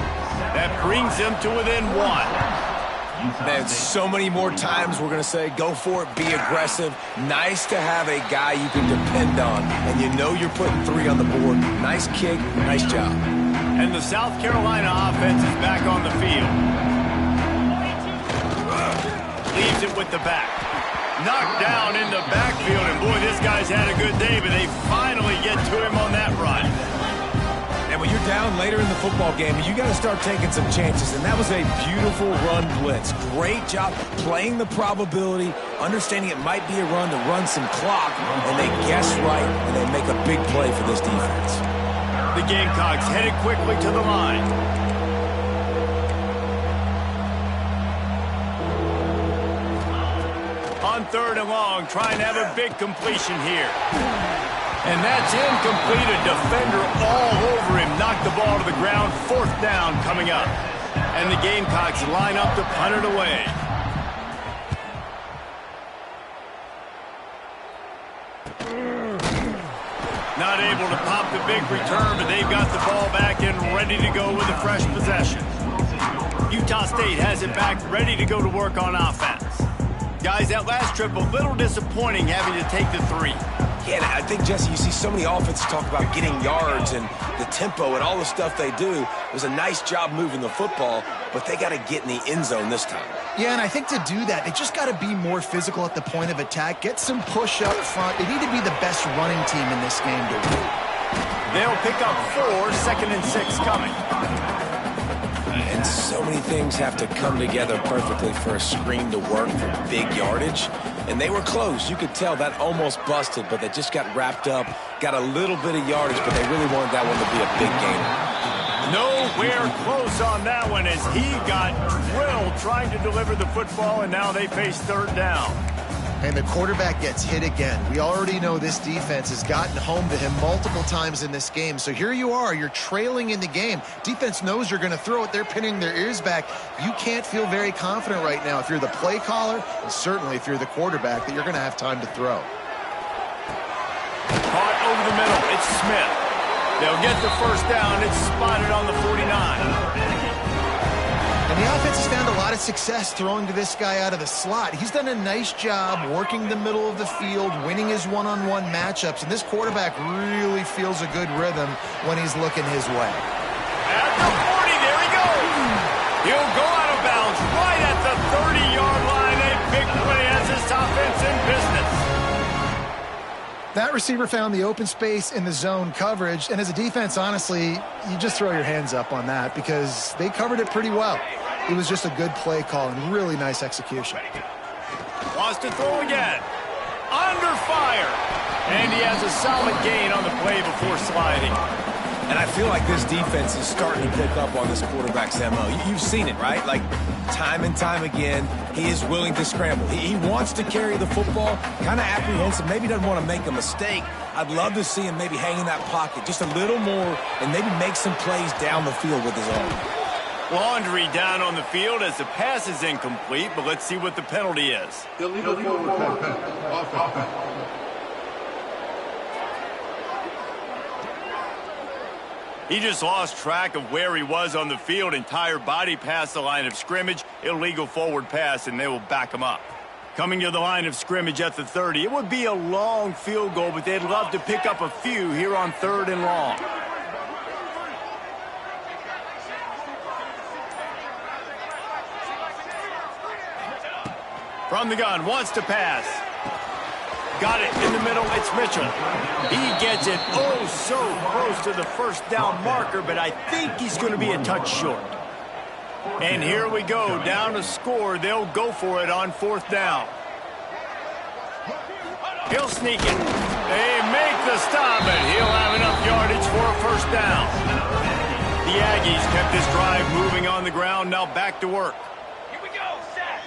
That brings them to within 1. Man, so many more times we're going to say, go for it, be aggressive. Nice to have a guy you can depend on, and you know you're putting 3 on the board. Nice kick, nice job. And the South Carolina offense is back on the field. Leaves it with the back. Knocked down in the backfield, and boy, this guy's had a good day, but they finally get to him on that run. And when you're down later in the football game, you got to start taking some chances, and that was a beautiful run blitz. Great job playing the probability, understanding it might be a run to run some clock, and they guess right, and they make a big play for this defense. The Gamecocks headed quickly to the line. On 3rd and long, trying to have a big completion here. And that's incomplete. A defender all over him. Knocked the ball to the ground. 4th down coming up. And the Gamecocks line up to punt it away. Not able to pop the big return, but they've got the ball back and ready to go with a fresh possession. Utah State has it back, ready to go to work on offense. Guys, that last trip, a little disappointing having to take the 3. Yeah, I think, Jesse, you see so many offenses talk about getting yards and the tempo and all the stuff they do. It was a nice job moving the football, but they got to get in the end zone this time. Yeah, and I think to do that, they just got to be more physical at the point of attack, get some push up front. They need to be the best running team in this game to win. They'll pick up 4, 2nd and 6 coming. And so many things have to come together perfectly for a screen to work for big yardage. And they were close. You could tell that almost busted, but they just got wrapped up, got a little bit of yardage, but they really wanted that one to be a big gainer. Nowhere close on that one as he got drilled trying to deliver the football, and now they face 3rd down. And the quarterback gets hit again. We already know this defense has gotten home to him multiple times in this game. So here you are, you're trailing in the game. Defense knows you're going to throw it. They're pinning their ears back. You can't feel very confident right now if you're the play caller, and certainly if you're the quarterback, that you're going to have time to throw. Caught over the middle. It's Smith. They'll get the 1st down. It's spotted on the 49. And the offense has found a lot of success throwing to this guy out of the slot. He's done a nice job working the middle of the field, winning his one-on-one matchups, and this quarterback really feels a good rhythm when he's looking his way. At the 40, there he goes. He'll go out of bounds right at the 30-yard line. A big play as this offense in business. That receiver found the open space in the zone coverage, and as a defense, honestly, you just throw your hands up on that because they covered it pretty well. It was just a good play call and really nice execution. Wants to throw again. Under fire. And he has a solid gain on the play before sliding. And I feel like this defense is starting to pick up on this quarterback's MO. You've seen it, right? Like, time and time again, he is willing to scramble. He wants to carry the football, kind of apprehensive, maybe doesn't want to make a mistake. I'd love to see him maybe hang in that pocket just a little more and maybe make some plays down the field with his own. Laundry down on the field as the pass is incomplete, but let's see what the penalty is. Illegal forward offense. He just lost track of where he was on the field. Entire body past the line of scrimmage. Illegal forward pass, and they will back him up. Coming to the line of scrimmage at the 30. It would be a long field goal, but they'd love to pick up a few here on 3rd and long. From the gun, wants to pass. Got it in the middle, it's Mitchell. He gets it oh so close to the 1st down marker, but I think he's going to be a touch short. And here we go, down to score. They'll go for it on 4th down. He'll sneak it. They make the stop, but he'll have enough yardage for a 1st down. The Aggies kept this drive moving on the ground, now back to work. Here we go, set.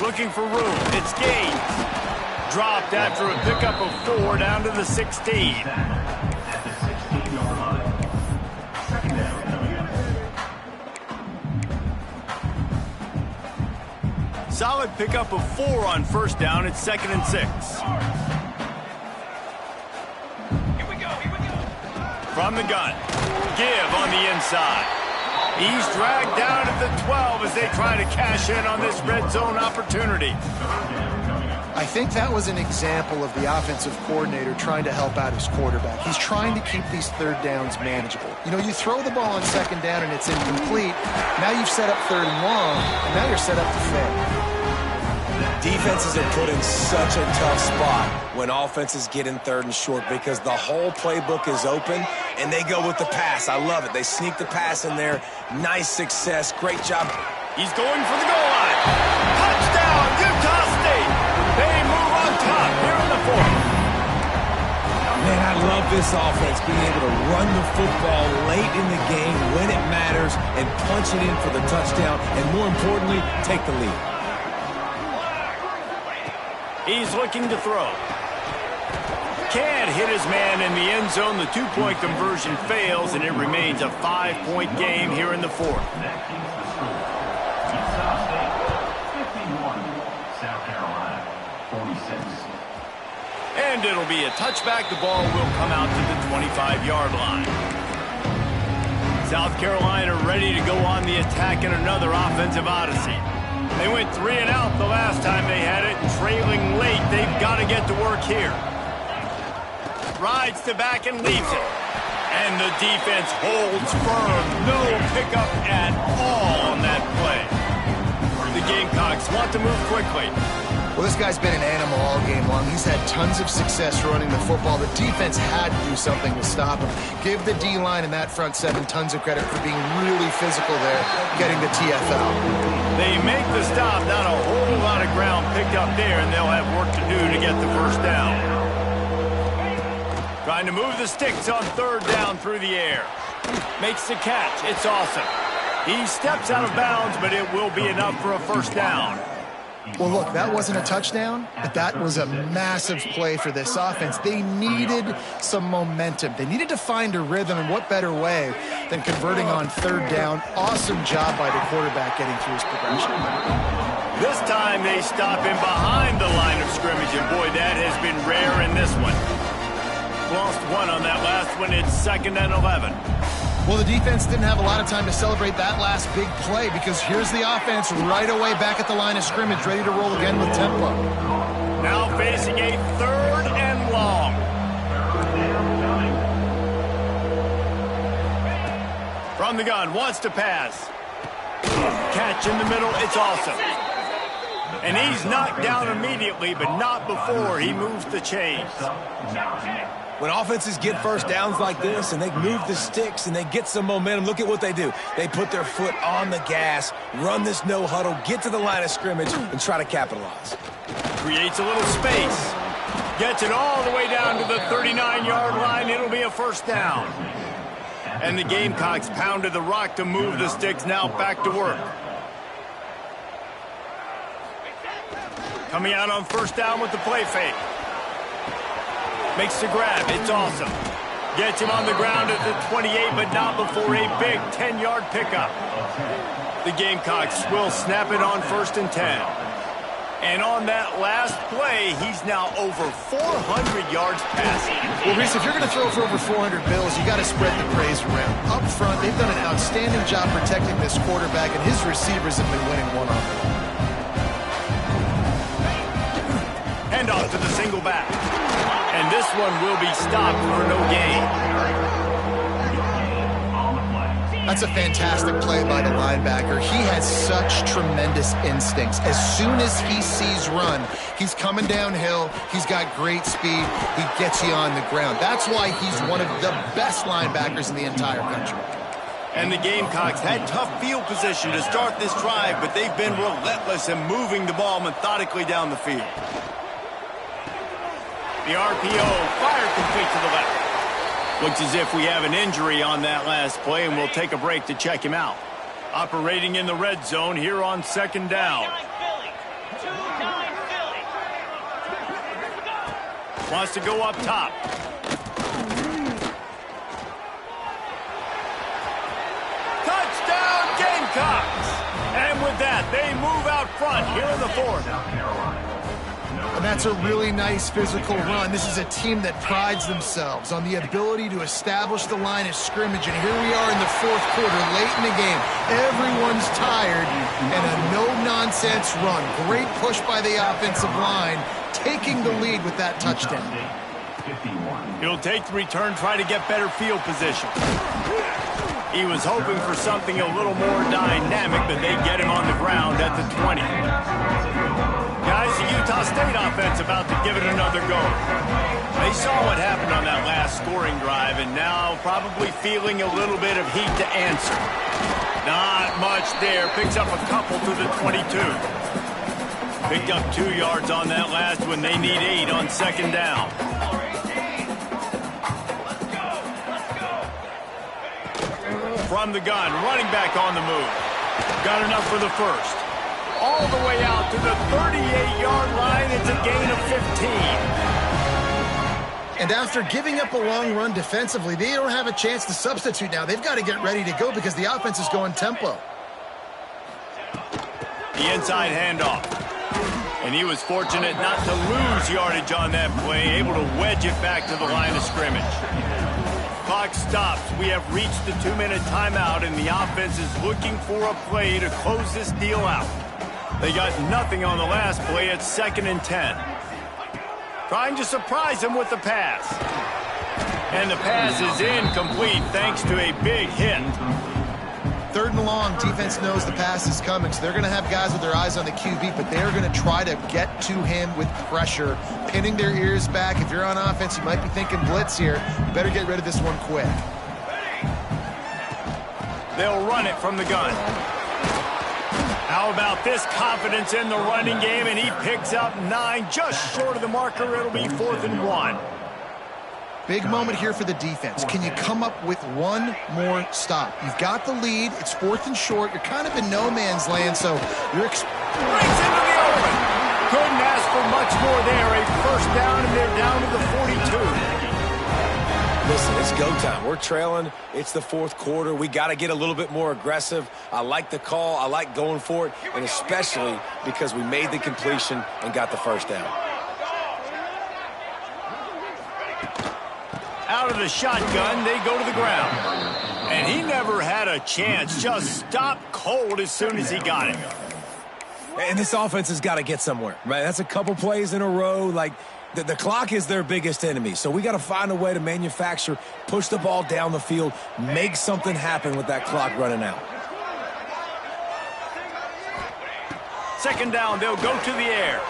Looking for room, it's Gaines. Dropped after a pickup of 4 down to the 16. At the 16-yard line. 2nd down. Solid pickup of 4 on 1st down. It's 2nd and 6. Here we go, here we go. From the gun. Give on the inside. He's dragged down at the 12 as they try to cash in on this red zone opportunity. I think that was an example of the offensive coordinator trying to help out his quarterback. He's trying to keep these third downs manageable. You know, you throw the ball on second down and it's incomplete. Now you've set up third and long, and now you're set up to fail. Defenses are put in such a tough spot when offenses get in third and short because the whole playbook is open and they go with the pass. I love it. They sneak the pass in there. Nice success. Great job. He's going for the goal line. Touchdown, Utah State. They move on top here in the fourth. Man, I love this offense being able to run the football late in the game when it matters and punch it in for the touchdown and, more importantly, take the lead. He's looking to throw. Can't hit his man in the end zone. The two-point conversion fails, and it remains a 5-point game here in the fourth. Utah State 51, South Carolina 46. And it'll be a touchback. The ball will come out to the 25-yard line. South Carolina ready to go on the attack in another offensive odyssey. They went 3 and out the last time they had it, trailing late. They've got to get to work here. Rides to back and leaves it. And the defense holds firm. No pickup at all on that play. The Gamecocks want to move quickly. Well, this guy's been an animal all game long. He's had tons of success running the football. The defense had to do something to stop him. Give the D-line and that front seven tons of credit for being really physical there, getting the TFL. They make the stop. Not a whole lot of ground picked up there, and they'll have work to do to get the first down. Trying to move the sticks on third down through the air. Makes the catch. It's awesome. He steps out of bounds, but it will be enough for a first down. Well, look, that wasn't a touchdown, but that was a massive play for this offense. They needed some momentum. They needed to find a rhythm, and what better way than converting on third down. Awesome job by the quarterback getting through his progression. This time they stop him behind the line of scrimmage, and boy, that has been rare in this one. Lost one on that last one. It's 2nd and 11. Well, the defense didn't have a lot of time to celebrate that last big play because here's the offense right away back at the line of scrimmage, ready to roll again with tempo. Now facing a 3rd and long. From the gun, wants to pass. Catch in the middle, it's awesome. And he's knocked down immediately, but not before he moves the chains. When offenses get first downs like this and they move the sticks and they get some momentum, look at what they do. They put their foot on the gas, run this no huddle, get to the line of scrimmage, and try to capitalize. Creates a little space. Gets it all the way down to the 39-yard line. It'll be a first down. And the Gamecocks pounded the rock to move the sticks. Now back to work. Coming out on first down with the play fake. Makes the grab. It's awesome. Gets him on the ground at the 28, but not before a big 10-yard pickup. The Gamecocks will snap it on 1st and 10. And on that last play, he's now over 400 yards passing. Well, Reese, if you're going to throw for over 400 bills, you got to spread the praise around. Up front, they've done an outstanding job protecting this quarterback, and his receivers have been winning one-on-one. Hand off to the single back. And this one will be stopped for no gain. That's a fantastic play by the linebacker. He has such tremendous instincts. As soon as he sees run, he's coming downhill. He's got great speed. He gets you on the ground. That's why he's one of the best linebackers in the entire country. And the Gamecocks had tough field position to start this drive, but they've been relentless in moving the ball methodically down the field. The RPO, fire complete to the left. Looks as if we have an injury on that last play, and we'll take a break to check him out. Operating in the red zone here on 2nd down. Wants to go up top. Touchdown, Gamecocks! And with that, they move out front here in the 4th. And that's a really nice physical run. This is a team that prides themselves on the ability to establish the line of scrimmage. And here we are in the fourth quarter, late in the game. Everyone's tired, and a no-nonsense run. Great push by the offensive line, taking the lead with that touchdown. He'll take the return, try to get better field position. He was hoping for something a little more dynamic, but they get him on the ground at the 20. Guys, the Utah State offense about to give it another go. They saw what happened on that last scoring drive, and now probably feeling a little bit of heat to answer. Not much there. Picks up a couple to the 22. Picked up 2 yards on that last one. They need 8 on second down. From the gun, running back on the move. Got enough for the first. All the way out to the 38-yard line. It's a gain of 15. And after giving up a long run defensively, they don't have a chance to substitute now. They've got to get ready to go because the offense is going tempo. The inside handoff. And he was fortunate not to lose yardage on that play, able to wedge it back to the line of scrimmage. Clock stops. We have reached the 2-minute timeout, and the offense is looking for a play to close this deal out. They got nothing on the last play. It's 2nd and 10. Trying to surprise him with the pass. And the pass is incomplete thanks to a big hit. 3rd and long, defense knows the pass is coming, so they're going to have guys with their eyes on the QB, but they're going to try to get to him with pressure, pinning their ears back. If you're on offense, you might be thinking blitz here. You better get rid of this one quick. They'll run it from the gun. How about this confidence in the running game, and he picks up 9, just short of the marker. It'll be 4th and 1. Big moment here for the defense. Can you come up with one more stop? You've got the lead. It's 4th and short. You're kind of in no man's land, so you're breaks into the open. Couldn't ask for much more there. A first down, and they're down to the 42. Listen, it's go time. We're trailing. It's the 4th quarter. We got to get a little bit more aggressive. I like the call. I like going for it, and especially because we made the completion and got the first down. Out of the shotgun, they go to the ground. And he never had a chance. Just stopped cold as soon as he got it. And this offense has got to get somewhere, right? That's a couple plays in a row. Like, the clock is their biggest enemy. So we got to find a way to manufacture, push the ball down the field, make something happen with that clock running out. 2nd down, they'll go to the air.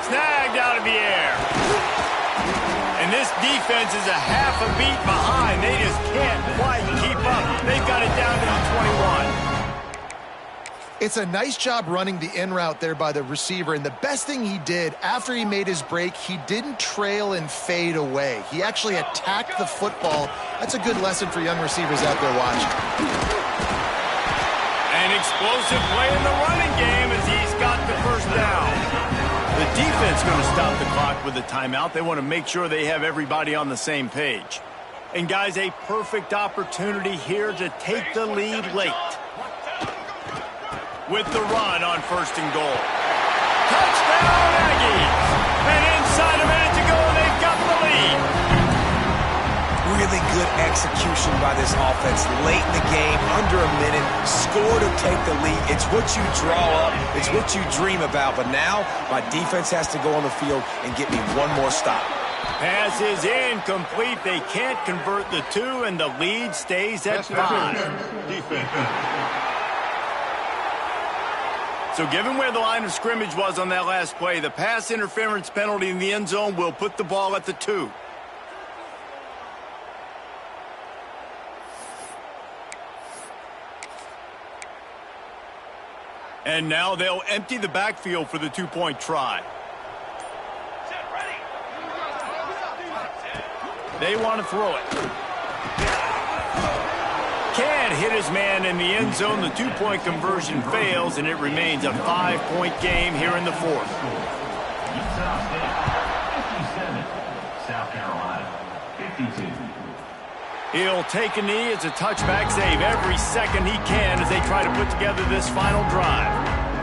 Snagged out of the air. And this defense is a half a beat behind. They just can't quite keep up. They've got it down to the 21. It's a nice job running the in route there by the receiver, and the best thing he did after he made his break, he didn't trail and fade away. He actually attacked the football. That's a good lesson for young receivers out there watching. An explosive play in the running game as he's got the first down. The defense going to stop the clock with a timeout. They want to make sure they have everybody on the same page. And, guys, a perfect opportunity here to take the lead late. With the run on 1st and goal. Touchdown, Aggies! And inside a minute to go, they've got the lead. Really good execution by this offense late in the game, under a minute, score to take the lead. It's what you draw up, it's what you dream about, but now my defense has to go on the field and get me one more stop. Pass is incomplete. They can't convert the 2, and the lead stays at 5. So given where the line of scrimmage was on that last play, the pass interference penalty in the end zone will put the ball at the 2. And now they'll empty the backfield for the 2-point try. They want to throw it. Can't hit his man in the end zone. The 2-point conversion fails, and it remains a 5-point game here in the 4th. Utah State 57, South Carolina 52. He'll take a knee. It's a touchback save every second he can as they try to put together this final drive.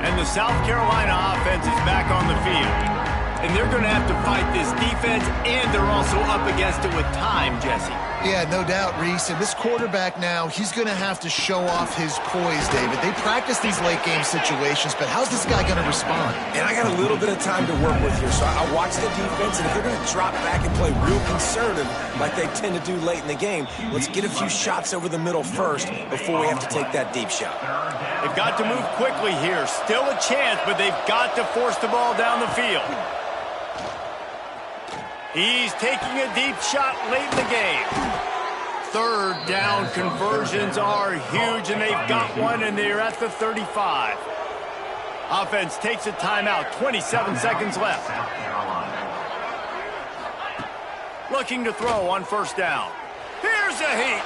And the South Carolina offense is back on the field. and they're going to have to fight this defense, and they're also up against it with time, Jesse. Yeah, no doubt, Reese. And this quarterback now, he's going to have to show off his poise, David. They practice these late-game situations, but how's this guy going to respond? And I got a little bit of time to work with here, so I watch the defense, and if they're going to drop back and play real conservative like they tend to do late in the game, let's get a few shots over the middle first before we have to take that deep shot. They've got to move quickly here. Still a chance, but they've got to force the ball down the field. He's taking a deep shot late in the game. Third down conversions are huge, and they've got one, and they're at the 35. Offense takes a timeout, 27 seconds left. Looking to throw on first down. Here's a heat.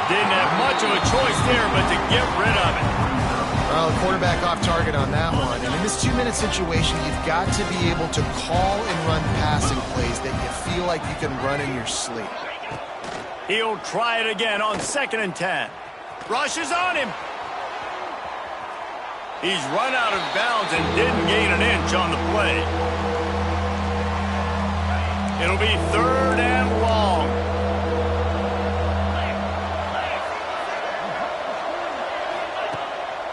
Didn't have much of a choice there, but to get rid of it. Well, the quarterback off target on that one. And in this 2-minute situation, you've got to be able to call and run passing plays that you feel like you can run in your sleep. He'll try it again on 2nd and 10. Rushes on him. He's run out of bounds and didn't gain an inch on the play. It'll be 3rd and long.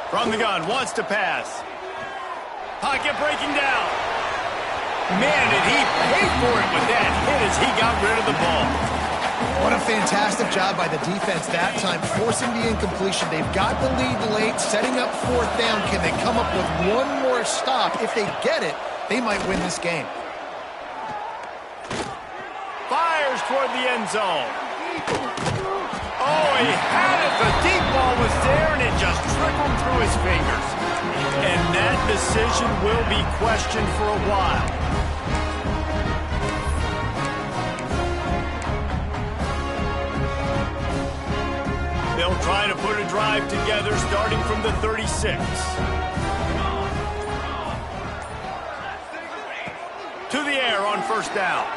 From the gun, wants to pass. Pocket breaking down. Man, did he pay for it with that hit as he got rid of the ball. What a fantastic job by the defense that time, forcing the incompletion. They've got the lead late, setting up 4th down. Can they come up with one more stop? If they get it, they might win this game. Fires toward the end zone. Oh, he had it. The deep ball was there, and it just trickled through his fingers. And that decision will be questioned for a while. They'll try to put a drive together starting from the 36. To the air on first down.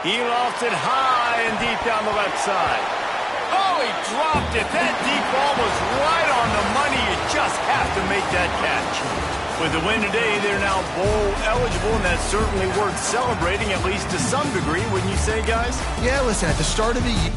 He lofts it high and deep down the left side. Oh, he dropped it. That deep ball was right on the money. You just have to make that catch. With the win today, they're now bowl eligible, and that's certainly worth celebrating, at least to some degree, wouldn't you say, guys? Yeah, listen, at the start of the year,